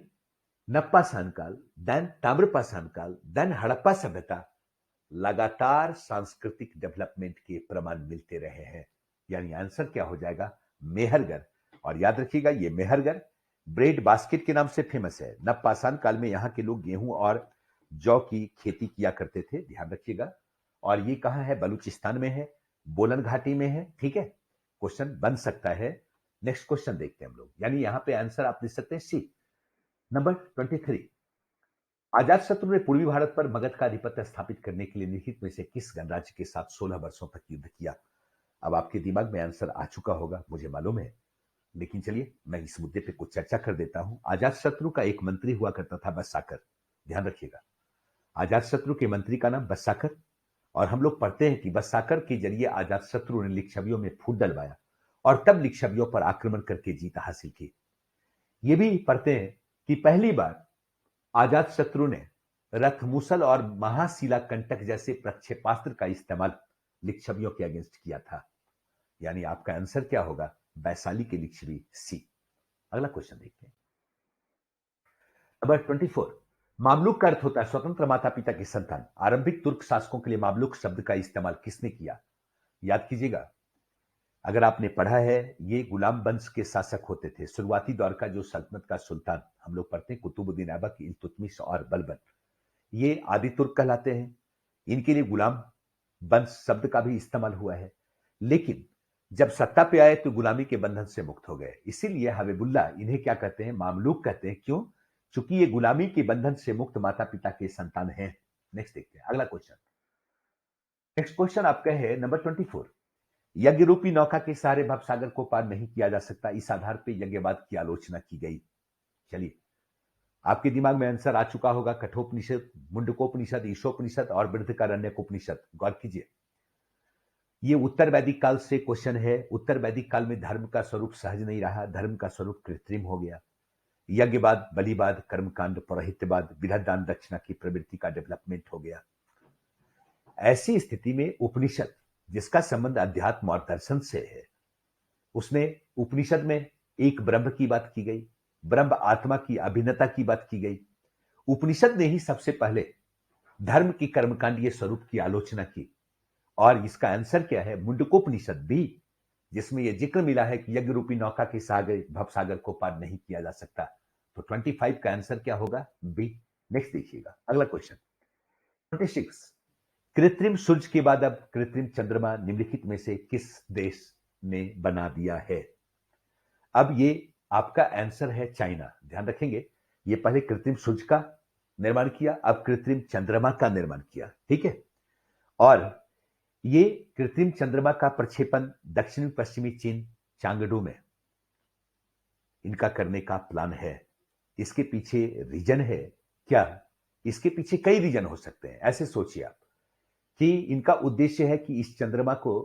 नवपाषाण काल, देन ताम्रपाषाण काल, देन हड़प्पा सभ्यता, लगातार सांस्कृतिक डेवलपमेंट के प्रमाण मिलते रहे हैं। यानी आंसर क्या हो जाएगा? मेहरगढ़। और याद रखिएगा ये मेहरगढ़ ब्रेड बास्केट के नाम से फेमस है। नवपाषाण काल में यहाँ के लोग गेहूं और जौ की खेती किया करते थे, ध्यान रखिएगा। और ये कहाँ है? बलूचिस्तान में है, बोलन घाटी में है। ठीक है, क्वेश्चन बन सकता है। नेक्स्ट क्वेश्चन देखते हैं हम लोग, यानी यहाँ पे आंसर आप लिख सकते हैं सी। नंबर 23, अजातशत्रु ने पूर्वी भारत पर मगध का आधिपत्य स्थापित करने के लिए निहित में से किस गणराज्य के साथ 16 वर्षों तक युद्ध किया? अब आपके दिमाग में आंसर आ चुका होगा, मुझे मालूम है, लेकिन चलिए मैं इस मुद्दे पे कुछ चर्चा कर देता हूं। अजातशत्रु का एक मंत्री हुआ करता था बस्साकर, ध्यान रखिएगा। अजातशत्रु के मंत्री का नाम बस्साकर, और हम लोग पढ़ते हैं कि बस्साकर के जरिए अजातशत्रु ने लिच्छवियों में फूट डलवाया और तब लिच्छवियों पर आक्रमण करके जीत हासिल की। ये भी पढ़ते हैं कि पहली बार अजातशत्रु ने रथमुसल और महाशिला कंटक जैसे प्रक्षेपास्त्र का इस्तेमाल लिच्छवियों के अगेंस्ट किया था। यानी आपका आंसर क्या होगा? वैशाली की लिच्छवी सी। अगला क्वेश्चन देखते हैं, नंबर 24। मामलुक का अर्थ होता है स्वतंत्र माता पिता की संतान। आरंभिक तुर्क शासकों के लिए मामलुक शब्द का इस्तेमाल किसने किया? याद कीजिएगा, अगर आपने पढ़ा है, ये गुलाम वंश के शासक होते थे। शुरुआती दौर का जो सल्तनत का सुल्तान हम लोग पढ़ते हैं कुतुबुद्दीन ऐबक, इल्तुतमिश और बलबन, ये आदि तुर्क कहलाते हैं। इनके लिए गुलाम वंश शब्द का भी इस्तेमाल हुआ है, लेकिन जब सत्ता पे आए तो गुलामी के बंधन से मुक्त हो गए। इसीलिए हबीबुल्लाह इन्हें क्या कहते हैं? मामलूक कहते हैं। क्यों? चूंकि ये गुलामी के बंधन से मुक्त माता पिता के संतान हैं। नेक्स्ट देखते हैं अगला क्वेश्चन। नेक्स्ट क्वेश्चन आपका है नंबर 24। यज्ञ रूपी नौका के सहारे भवसागर को पार नहीं किया जा सकता, इस आधार पर यज्ञवाद की आलोचना की गई। चलिए, आपके दिमाग में आंसर आ चुका होगा। कठोपनिषद, मुंडकोपनिषद, ईशोपनिषद और बृहदारण्यकोपनिषद। गौर कीजिए, ये उत्तर वैदिक काल से क्वेश्चन है। उत्तर वैदिक काल में धर्म का स्वरूप सहज नहीं रहा, धर्म का स्वरूप कृत्रिम हो गया। यज्ञवाद, बलिवाद, कर्मकांड, पौरोहित्यवाद, विधादान, दक्षिणा की प्रवृत्ति का डेवलपमेंट हो गया। ऐसी स्थिति में उपनिषद, जिसका संबंध अध्यात्म और दर्शन से है, उसमें उपनिषद में एक ब्रह्म की बात की गई, ब्रह्म आत्मा की अभिन्नता की बात की गई। उपनिषद ने ही सबसे पहले धर्म की कर्मकांडीय स्वरूप की आलोचना की। और इसका आंसर क्या है? मुंडकोपनिषद भी, जिसमें यह जिक्र मिला है कि यज्ञ रूपी नौका के सागर भवसागर को पार नहीं किया जा सकता। तो 25 का आंसर क्या होगा? बी। नेक्स्ट देखिएगा, अगला क्वेश्चन 26। कृत्रिम सूर्य के बाद अब कृत्रिम चंद्रमा निम्नलिखित में से किस देश ने बना दिया है? अब ये आपका आंसर है चाइना। ध्यान रखेंगे, ये पहले कृत्रिम सूर्य का निर्माण किया, अब कृत्रिम चंद्रमा का निर्माण किया। ठीक है, और ये कृत्रिम चंद्रमा का प्रक्षेपण दक्षिण पश्चिमी चीन चांगडू में इनका करने का प्लान है। इसके पीछे रीजन है क्या? इसके पीछे कई रीजन हो सकते हैं। ऐसे सोचिए आप कि इनका उद्देश्य है कि इस चंद्रमा को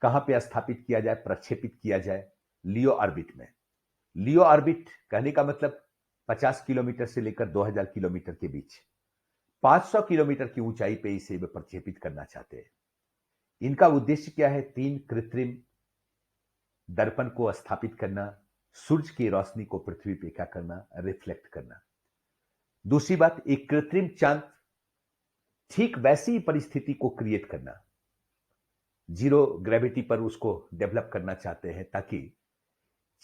कहां पे स्थापित किया जाए, प्रक्षेपित किया जाए? लियो ऑर्बिट में। लियो ऑर्बिट कहने का मतलब 50 किलोमीटर से लेकर 2000 किलोमीटर के बीच 500 किलोमीटर की ऊंचाई पे इसे प्रक्षेपित करना चाहते हैं। इनका उद्देश्य क्या है? 3 कृत्रिम दर्पण को स्थापित करना, सूर्य की रोशनी को पृथ्वी पे क्या करना? रिफ्लेक्ट करना। दूसरी बात, एक कृत्रिम चांद, ठीक वैसी ही परिस्थिति को क्रिएट करना, जीरो ग्रेविटी पर उसको डेवलप करना चाहते हैं, ताकि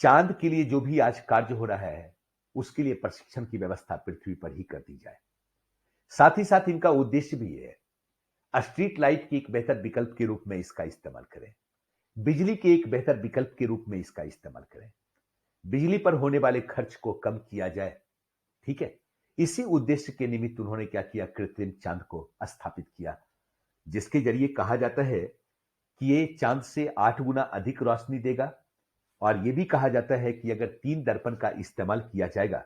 चांद के लिए जो भी आज कार्य हो रहा है उसके लिए प्रशिक्षण की व्यवस्था पृथ्वी पर ही कर दी जाए। साथ ही साथ इनका उद्देश्य भी है स्ट्रीट लाइट के एक बेहतर विकल्प के रूप में इसका इस्तेमाल करें, बिजली के एक बेहतर विकल्प के रूप में इसका इस्तेमाल करें, बिजली पर होने वाले खर्च को कम किया जाए। ठीक है, इसी उद्देश्य के निमित्त उन्होंने क्या किया? कृत्रिम चांद को स्थापित किया, जिसके जरिए कहा जाता है कि ये चांद से 8 गुना अधिक रोशनी देगा। और यह भी कहा जाता है कि अगर 3 दर्पण का इस्तेमाल किया जाएगा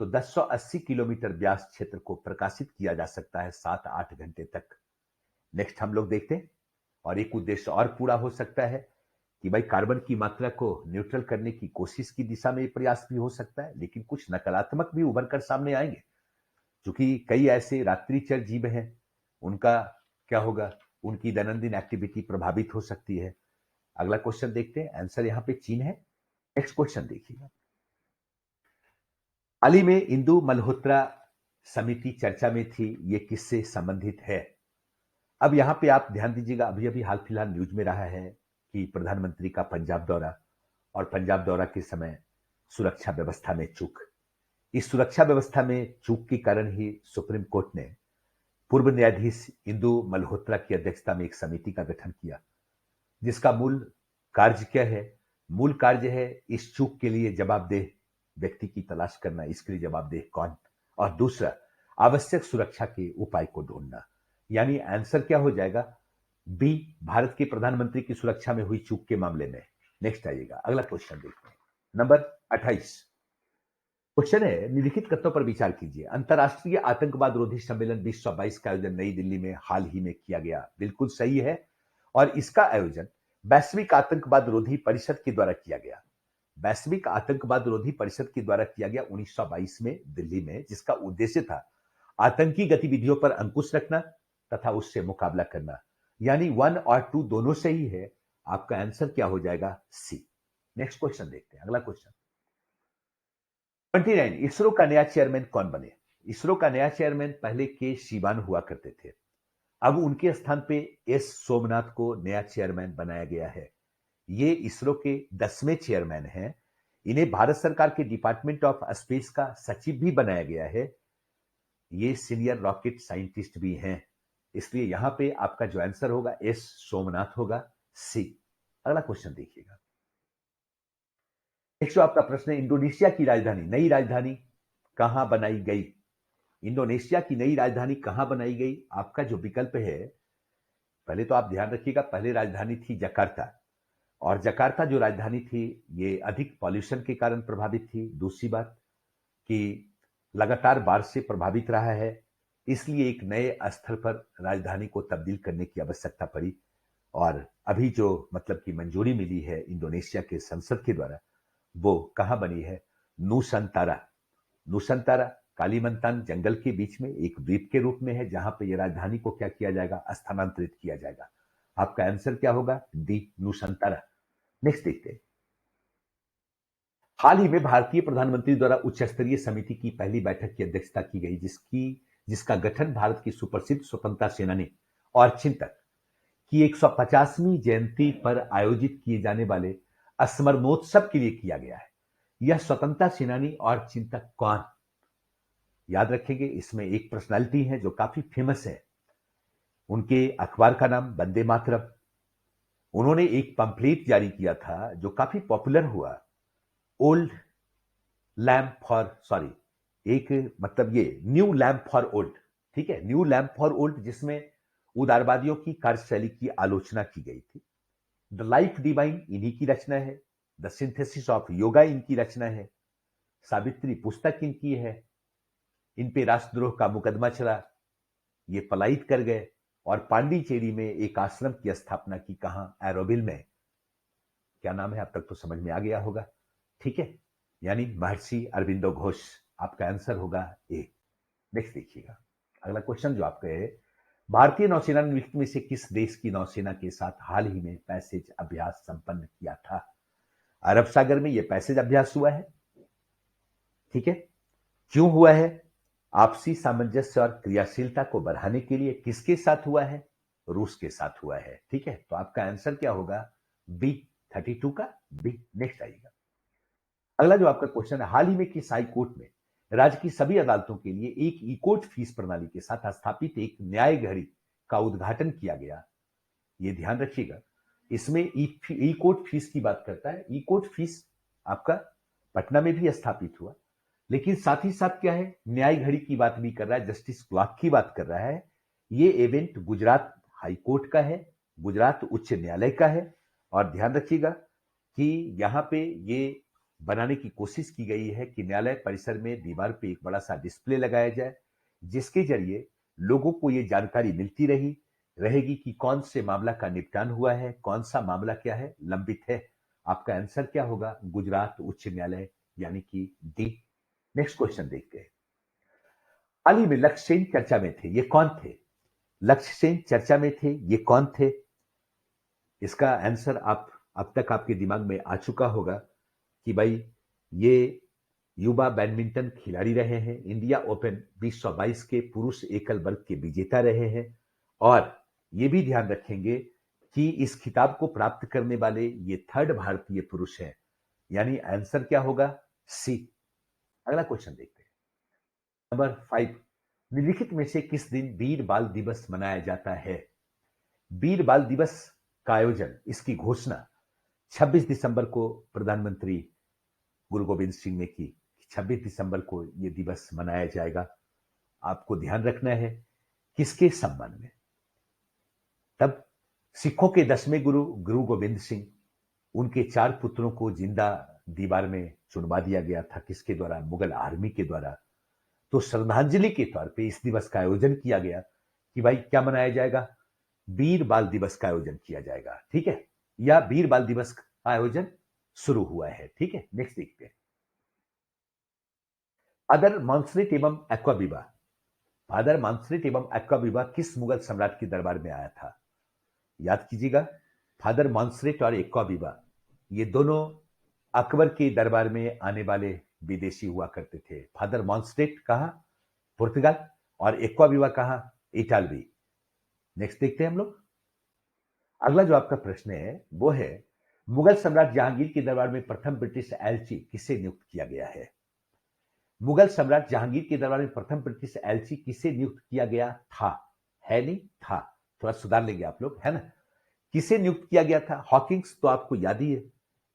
तो 1080 किलोमीटर व्यास क्षेत्र को प्रकाशित किया जा सकता है 7-8 घंटे तक। नेक्स्ट हम लोग देखते हैं, और एक उद्देश्य और पूरा हो सकता है कि भाई कार्बन की मात्रा को न्यूट्रल करने की कोशिश की दिशा में प्रयास भी हो सकता है, लेकिन कुछ नकारात्मक भी उभर कर सामने आएंगे, क्योंकि कई ऐसे रात्रिचर जीव हैं, उनका क्या होगा? उनकी दैनंदिन एक्टिविटी प्रभावित हो सकती है। अगला क्वेश्चन देखते हैं, आंसर यहां पे चीन है। नेक्स्ट क्वेश्चन देखिएगा, हाल ही में इंदु मल्होत्रा समिति चर्चा में थी, ये किससे संबंधित है? अब यहां पे आप ध्यान दीजिएगा, अभी अभी हाल फिलहाल न्यूज में रहा है कि प्रधानमंत्री का पंजाब दौरा, और पंजाब दौरा के समय सुरक्षा व्यवस्था में चूक। इस सुरक्षा व्यवस्था में चूक के कारण ही सुप्रीम कोर्ट ने पूर्व न्यायाधीश इंदु मल्होत्रा की अध्यक्षता में एक समिति का गठन किया, जिसका मूल कार्य क्या है? मूल कार्य है इस चूक के लिए जवाबदेह व्यक्ति की तलाश करना, इसके लिए जवाबदेह कौन, और दूसरा आवश्यक सुरक्षा के उपाय को ढूंढना। यानी आंसर क्या हो जाएगा? बी, भारत के प्रधानमंत्री की सुरक्षा में हुई चूक के मामले में। नेक्स्ट आइएगा, अगला क्वेश्चन देखते हैं, नंबर 28। क्वेश्चन है, निम्नलिखित कथनों पर विचार कीजिए। अंतरराष्ट्रीय आतंकवाद रोधी सम्मेलन 2022 का आयोजन नई दिल्ली में हाल ही में किया गया। बिल्कुल सही है, और इसका आयोजन वैश्विक आतंकवाद रोधी परिषद के द्वारा किया गया। वैश्विक आतंकवाद रोधी परिषद के द्वारा किया गया 1922 में दिल्ली में, जिसका उद्देश्य था आतंकी गतिविधियों पर अंकुश रखना तथा उससे मुकाबला करना। यानी 1 और 2 दोनों सही है। आपका आंसर क्या हो जाएगा? सी। नेक्स्ट क्वेश्चन देखते हैं, अगला क्वेश्चन 29। इसरो का नया चेयरमैन कौन बने? इसरो का नया चेयरमैन पहले के शिवान हुआ करते थे, अब उनके स्थान पे एस सोमनाथ को नया चेयरमैन बनाया गया है। ये इसरो के 10वें चेयरमैन हैं। इन्हें भारत सरकार के डिपार्टमेंट ऑफ स्पेस का सचिव भी बनाया गया है। ये सीनियर रॉकेट साइंटिस्ट भी हैं, इसलिए यहां पे आपका जो आंसर होगा एस सोमनाथ होगा, सी। अगला क्वेश्चन देखिएगा, एक आपका प्रश्न है, इंडोनेशिया की राजधानी, नई राजधानी कहां बनाई गई? इंडोनेशिया की नई राजधानी कहां बनाई गई? आपका जो विकल्प है पहले तो आप ध्यान रखिएगा, पहले राजधानी थी जकार्ता, और जकार्ता जो राजधानी थी ये अधिक पॉल्यूशन के कारण प्रभावित थी। दूसरी बात कि लगातार बाढ़ से प्रभावित रहा है, इसलिए एक नए स्थल पर राजधानी को तब्दील करने की आवश्यकता पड़ी। और अभी जो मतलब की मंजूरी मिली है इंडोनेशिया के संसद के द्वारा, वो कहाँ बनी है? नूसंतारा। नूसंतारा कालीमंतान जंगल के बीच में एक द्वीप के रूप में है, जहां पे ये राजधानी को क्या किया जाएगा? स्थानांतरित किया जाएगा। आपका आंसर क्या होगा? डी, नूसंतारा। नेक्स्ट देखते हैं। हाल ही में भारतीय प्रधानमंत्री द्वारा उच्च स्तरीय समिति की पहली बैठक की अध्यक्षता की गई, जिसका गठन भारत की सुप्रसिद्ध स्वतंत्रता सेनानी और चिंतक की 150वीं जयंती पर आयोजित किए जाने वाले स्मरणोत्सव के लिए किया गया है। यह स्वतंत्रता सेनानी और चिंतक कौन? याद रखेंगे, इसमें एक पर्सनालिटी है जो काफी फेमस है। उनके अखबार का नाम वंदे मातरम। उन्होंने एक पंपलेट जारी किया था जो काफी पॉपुलर हुआ, ओल्ड लैम्प फॉर सॉरी एक मतलब ये न्यू लैम्प फॉर ओल्ड, ठीक है, न्यू लैम्प फॉर ओल्ड, जिसमें उदारवादियों की कार्यशैली की आलोचना की गई थी। द लाइफ डिवाइन इन्हीं की रचना है। द सिंथेसिस ऑफ योगा इनकी रचना है। सावित्री पुस्तक इनकी है। इन पे राष्ट्रद्रोह का मुकदमा चला, ये पलायित कर गए और पांडिचेरी में एक आश्रम की स्थापना की। कहां? एरोविल में। क्या नाम है? अब तक तो समझ में आ गया होगा, ठीक है, यानी महर्षि अरविंदो घोष। आपका आंसर होगा ए। नेक्स्ट देखिएगा, अगला क्वेश्चन जो आपका है, भारतीय नौसेना ने निम्नलिखित में से किस देश की नौसेना के साथ हाल ही में पैसेज अभ्यास संपन्न किया था? अरब सागर में यह पैसेज अभ्यास हुआ है, ठीक है। क्यों हुआ है? आपसी सामंजस्य और क्रियाशीलता को बढ़ाने के लिए। किसके साथ हुआ है? रूस के साथ हुआ है, ठीक है। तो आपका आंसर क्या होगा? बी, 32 का बी। नेक्स्ट आइएगा, अगला जो आपका क्वेश्चन है, हाल ही में किस हाई कोर्ट में राज्य की सभी अदालतों के लिए एक ई कोर्ट फीस प्रणाली के साथ स्थापित एक न्याय घड़ी का उद्घाटन किया गया? ये ध्यान रखिएगा, इसमें ई कोर्ट फीस की बात करता है। ई कोर्ट फीस आपका पटना में भी स्थापित हुआ, लेकिन साथ ही साथ क्या है, न्याय घड़ी की बात भी कर रहा है, जस्टिस क्लॉक की बात कर रहा है। ये इवेंट गुजरात हाई कोर्ट का है, गुजरात उच्च न्यायालय का है। और ध्यान रखिएगा कि यहां पे ये बनाने की कोशिश की गई है कि न्यायालय परिसर में दीवार पे एक बड़ा सा डिस्प्ले लगाया जाए, जिसके जरिए लोगों को ये जानकारी मिलती रहेगी कि कौन से मामला का निपटान हुआ है, कौन सा मामला क्या है, लंबित है। आपका आंसर क्या होगा? गुजरात उच्च न्यायालय, यानी कि डी। नेक्स्ट क्वेश्चन देखते हैं। हाल ही में लक्ष्य सेन चर्चा में थे, ये कौन थे? लक्ष्य सेन चर्चा में थे, ये कौन थे? इसका आंसर आप अब तक आपके दिमाग में आ चुका होगा कि भाई ये युवा बैडमिंटन खिलाड़ी रहे हैं, इंडिया ओपन 2022 के पुरुष एकल वर्ग के विजेता रहे हैं। और ये भी ध्यान रखेंगे कि इस खिताब को प्राप्त करने वाले ये थर्ड भारतीय पुरुष हैं, यानी आंसर क्या होगा? सी। अगला क्वेश्चन देखते हैं, नंबर 5, निम्नलिखित में से किस दिन वीर बाल दिवस मनाया जाता है? वीर बाल दिवस का आयोजन, इसकी घोषणा 26 दिसंबर को प्रधानमंत्री गुरु गोविंद सिंह ने की। 26 दिसंबर को यह दिवस मनाया जाएगा। आपको ध्यान रखना है किसके सम्मान में? तब सिखों के 10वें गुरु गुरु गोविंद सिंह, उनके 4 पुत्रों को जिंदा दीवार में चुनवा दिया गया था। किसके द्वारा? मुगल आर्मी के द्वारा। तो श्रद्धांजलि के तौर पे इस दिवस का आयोजन किया गया कि भाई क्या मनाया जाएगा? वीर बाल दिवस का आयोजन किया जाएगा, ठीक है, या वीर बाल दिवस का आयोजन शुरू हुआ है, ठीक है। नेक्स्ट देखते हैं, फादर मॉन्सरेट एवं एक्वाविवा। फादर मॉन्सरेट एवं एक्वाविवा किस मुगल सम्राट के दरबार में आया था? याद कीजिएगा, फादर मॉन्सरेट और एक्वाविवा ये दोनों अकबर के दरबार में आने वाले विदेशी हुआ करते थे। फादर मॉन्सरेट कहां? पुर्तगाल। और एक्वाविवा कहां? इटालवी। नेक्स्ट देखते हैं हम लोग, अगला जो आपका प्रश्न है वो है, मुगल सम्राट जहांगीर के दरबार में प्रथम ब्रिटिश एलची किसे नियुक्त किया गया है? मुगल सम्राट जहांगीर के दरबार में प्रथम ब्रिटिश एलची किसे नियुक्त किया गया था? है नहीं था, थोड़ा सुधार लेंगे आप लोग, है ना। किसे नियुक्त किया गया था? हॉकिंग्स तो आपको याद ही है,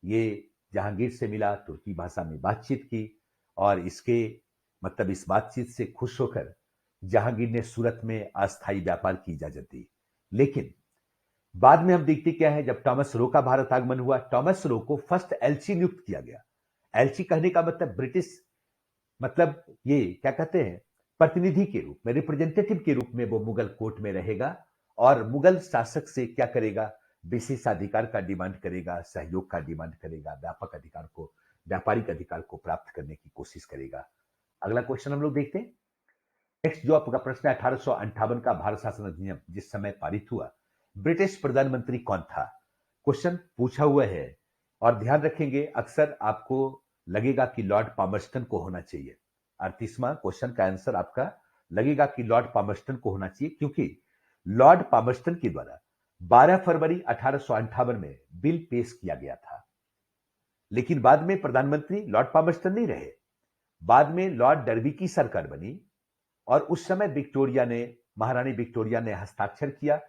ये जहांगीर से मिला, तुर्की भाषा में बातचीत की, और इसके मतलब इस बातचीत से खुश होकर जहांगीर ने सूरत में अस्थायी व्यापार की इजाजत दी। लेकिन बाद में हम देखते क्या है, जब टॉमस रो का भारत आगमन हुआ, टॉमस रो को फर्स्ट एलसी नियुक्त किया गया। एलसी कहने का मतलब ब्रिटिश, मतलब ये क्या कहते हैं, प्रतिनिधि के रूप में, रिप्रेजेंटेटिव के रूप में वो मुगल कोर्ट में रहेगा और मुगल शासक से क्या करेगा, विशेषाधिकार का डिमांड करेगा, सहयोग का डिमांड करेगा, व्यापक अधिकार को, व्यापारिक अधिकार को प्राप्त करने की कोशिश करेगा। अगला क्वेश्चन हम लोग देखते हैं। नेक्स्ट जो आपका प्रश्न है, 1858 का भारत शासन अधिनियम जिस समय पारित हुआ, ब्रिटिश प्रधानमंत्री कौन था? क्वेश्चन पूछा हुआ है और ध्यान रखेंगे, अक्सर आपको लगेगा कि लॉर्ड पामर्स्टन को होना चाहिए। 38वां क्वेश्चन का आंसर आपका लगेगा कि लॉर्ड पामर्स्टन को होना चाहिए, क्योंकि लॉर्ड पामर्स्टन के द्वारा 12 फरवरी 1858 में बिल पेश किया गया था। लेकिन बाद में प्रधानमंत्री लॉर्ड पामर्स्टन नहीं रहे, बाद में लॉर्ड डर्बी की सरकार बनी और उस समय विक्टोरिया ने, महारानी विक्टोरिया ने हस्ताक्षर किया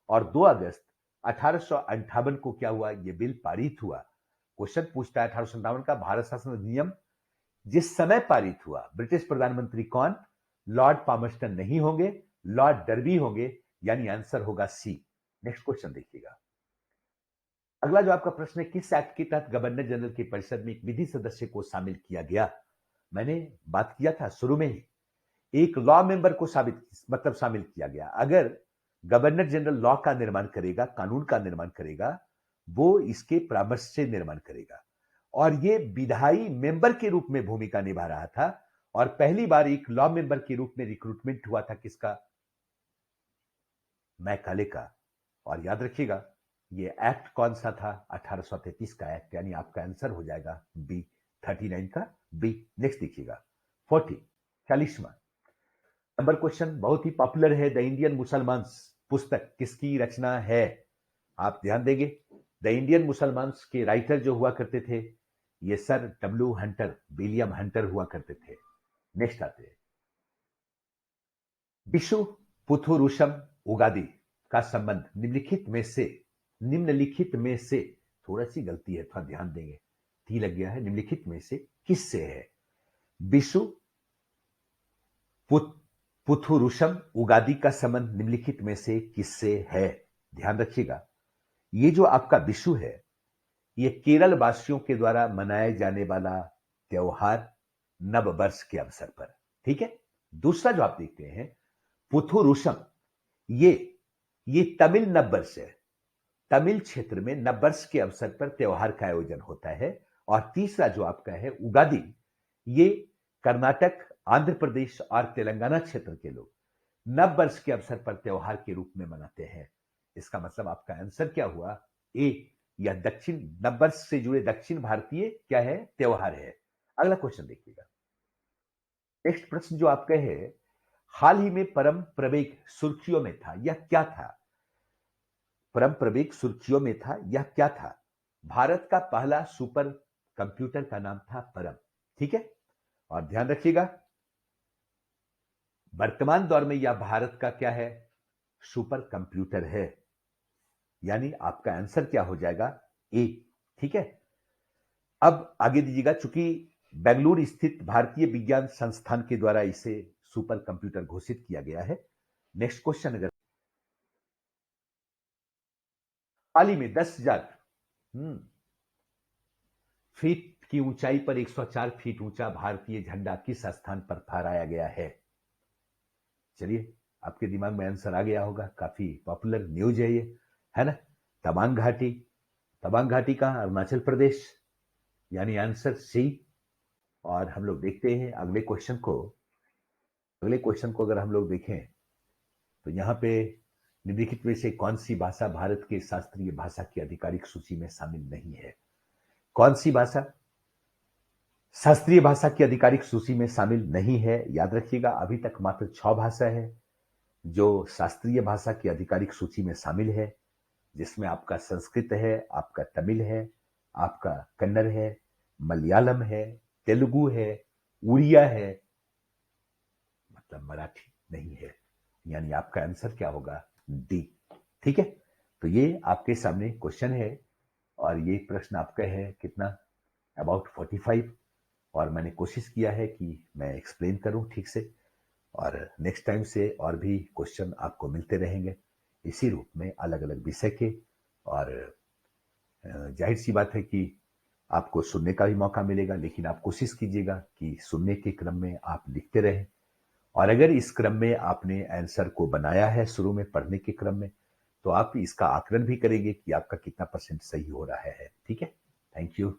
और 2 अगस्त 1858 को क्या हुआ, यह बिल पारित हुआ। क्वेश्चन पूछता है 1858 का भारत शासन अधिनियम जिस समय पारित हुआ, ब्रिटिश प्रधानमंत्री कौन? लॉर्ड पामर्स्टन नहीं होंगे, लॉर्ड डर्बी होंगे, यानी आंसर होगा सी। नेक्स्ट क्वेश्चन देखिएगा। अगला जो आपका प्रश्न है, किस एक्ट के तहत गवर्नर जनरल की परिषद में एक विधि सदस्य को शामिल किया गया? मैंने बात किया था शुरू में ही, एक लॉ मेंबर को शामिल किया गया। अगर गवर्नर जनरल लॉ का निर्माण करेगा, कानून का निर्माण करेगा, वो इसके परामर्श से निर्माण करेगा और ये विधायी मेंबर के रूप में भूमिका निभा रहा था। और पहली बार एक लॉ मेंबर के रूप में रिक्रूटमेंट हुआ था किसका? मैकाले का। और याद रखिएगा ये एक्ट कौन सा था? 1833 का एक्ट, यानी आपका आंसर हो जाएगा बी, 39 का बी। नेक्स्ट देखिएगा 40वां नंबर क्वेश्चन, बहुत ही पॉपुलर है, द इंडियन मुसलमान्स पुस्तक किसकी रचना है? आप ध्यान देंगे, द इंडियन मुसलमान्स के राइटर जो हुआ करते थे, ये sir W Hunter, William Hunter हुआ करते थे। नेक्स्ट आते हैं, विशु पुथुरुषम उगादि का संबंध निम्नलिखित में से, थोड़ा सी गलती है, थोड़ा ध्यान देंगे, टी लग गया है, निम्नलिखित में से किससे है? विशु पुथुरुषम उगादि का संबंध निम्नलिखित में से किससे है? ध्यान रखिएगा, ये जो आपका विशु है, ये केरल वासियों के द्वारा मनाए जाने वाला त्योहार नव वर्ष के अवसर पर, ठीक है। दूसरा जो आप देखते हैं पुथुरुषम, ये तमिल नववर्ष है, तमिल क्षेत्र में नववर्ष के अवसर पर त्योहार का आयोजन होता है। और तीसरा जो आपका है उगादि, ये कर्नाटक, आंध्र प्रदेश और तेलंगाना क्षेत्र के लोग नववर्ष के अवसर पर त्योहार के रूप में मनाते हैं। इसका मतलब आपका आंसर क्या हुआ? ए, यह दक्षिण नववर्ष से जुड़े दक्षिण भारतीय क्या है, त्योहार है। अगला क्वेश्चन देखिएगा। नेक्स्ट प्रश्न जो आपका है, हाल ही में परम प्रवेग सुर्खियों में था, यह क्या था? परम प्रवेग सुर्खियों में था, यह क्या था? भारत का पहला सुपर कंप्यूटर का नाम था परम, ठीक है। और ध्यान रखिएगा, वर्तमान दौर में यह भारत का क्या है, सुपर कंप्यूटर है, यानी आपका आंसर क्या हो जाएगा? ए, ठीक है। अब आगे दीजिएगा, चूंकि बेंगलुरु स्थित भारतीय विज्ञान संस्थान के द्वारा इसे सुपर कंप्यूटर घोषित किया गया है। नेक्स्ट क्वेश्चन, अगर हाल ही में 10,000 फीट की ऊंचाई पर 104 फीट ऊंचा भारतीय झंडा किस स्थान पर फहराया गया है? चलिए, आपके दिमाग में आंसर आ गया होगा, काफी पॉपुलर न्यूज है ये, है ना। तवांग घाटी, तवांग घाटी का अरुणाचल प्रदेश, यानी आंसर सी। और हम लोग देखते हैं अगले क्वेश्चन को। अगले क्वेश्चन को अगर हम लोग देखें तो यहाँ पे निम्नलिखित में से कौन सी भाषा भारत के शास्त्रीय भाषा की आधिकारिक सूची में शामिल नहीं है? कौन सी भाषा शास्त्रीय भाषा की आधिकारिक सूची में शामिल नहीं है? याद रखिएगा, अभी तक मात्र 6 भाषा है जो शास्त्रीय भाषा की आधिकारिक सूची में शामिल है, जिसमें आपका संस्कृत है, आपका तमिल है, आपका कन्नड़ है, मलयालम है, तेलुगु है, उड़िया है, मतलब मराठी नहीं है, यानी आपका आंसर क्या होगा? डी, ठीक है। तो ये आपके सामने क्वेश्चन है और ये प्रश्न आपका है कितना, अबाउट 45। और मैंने कोशिश किया है कि मैं एक्सप्लेन करूं ठीक से, और नेक्स्ट टाइम से और भी क्वेश्चन आपको मिलते रहेंगे। इसी रूप में अलग अलग विषय के। और जाहिर सी बात है कि आपको सुनने का भी मौका मिलेगा, लेकिन आप कोशिश कीजिएगा कि सुनने के क्रम में आप लिखते रहें। और अगर इस क्रम में आपने आंसर को बनाया है शुरू में पढ़ने के क्रम में, तो आप इसका आकलन भी करेंगे कि आपका कितना परसेंट सही हो रहा है। ठीक है, थैंक यू।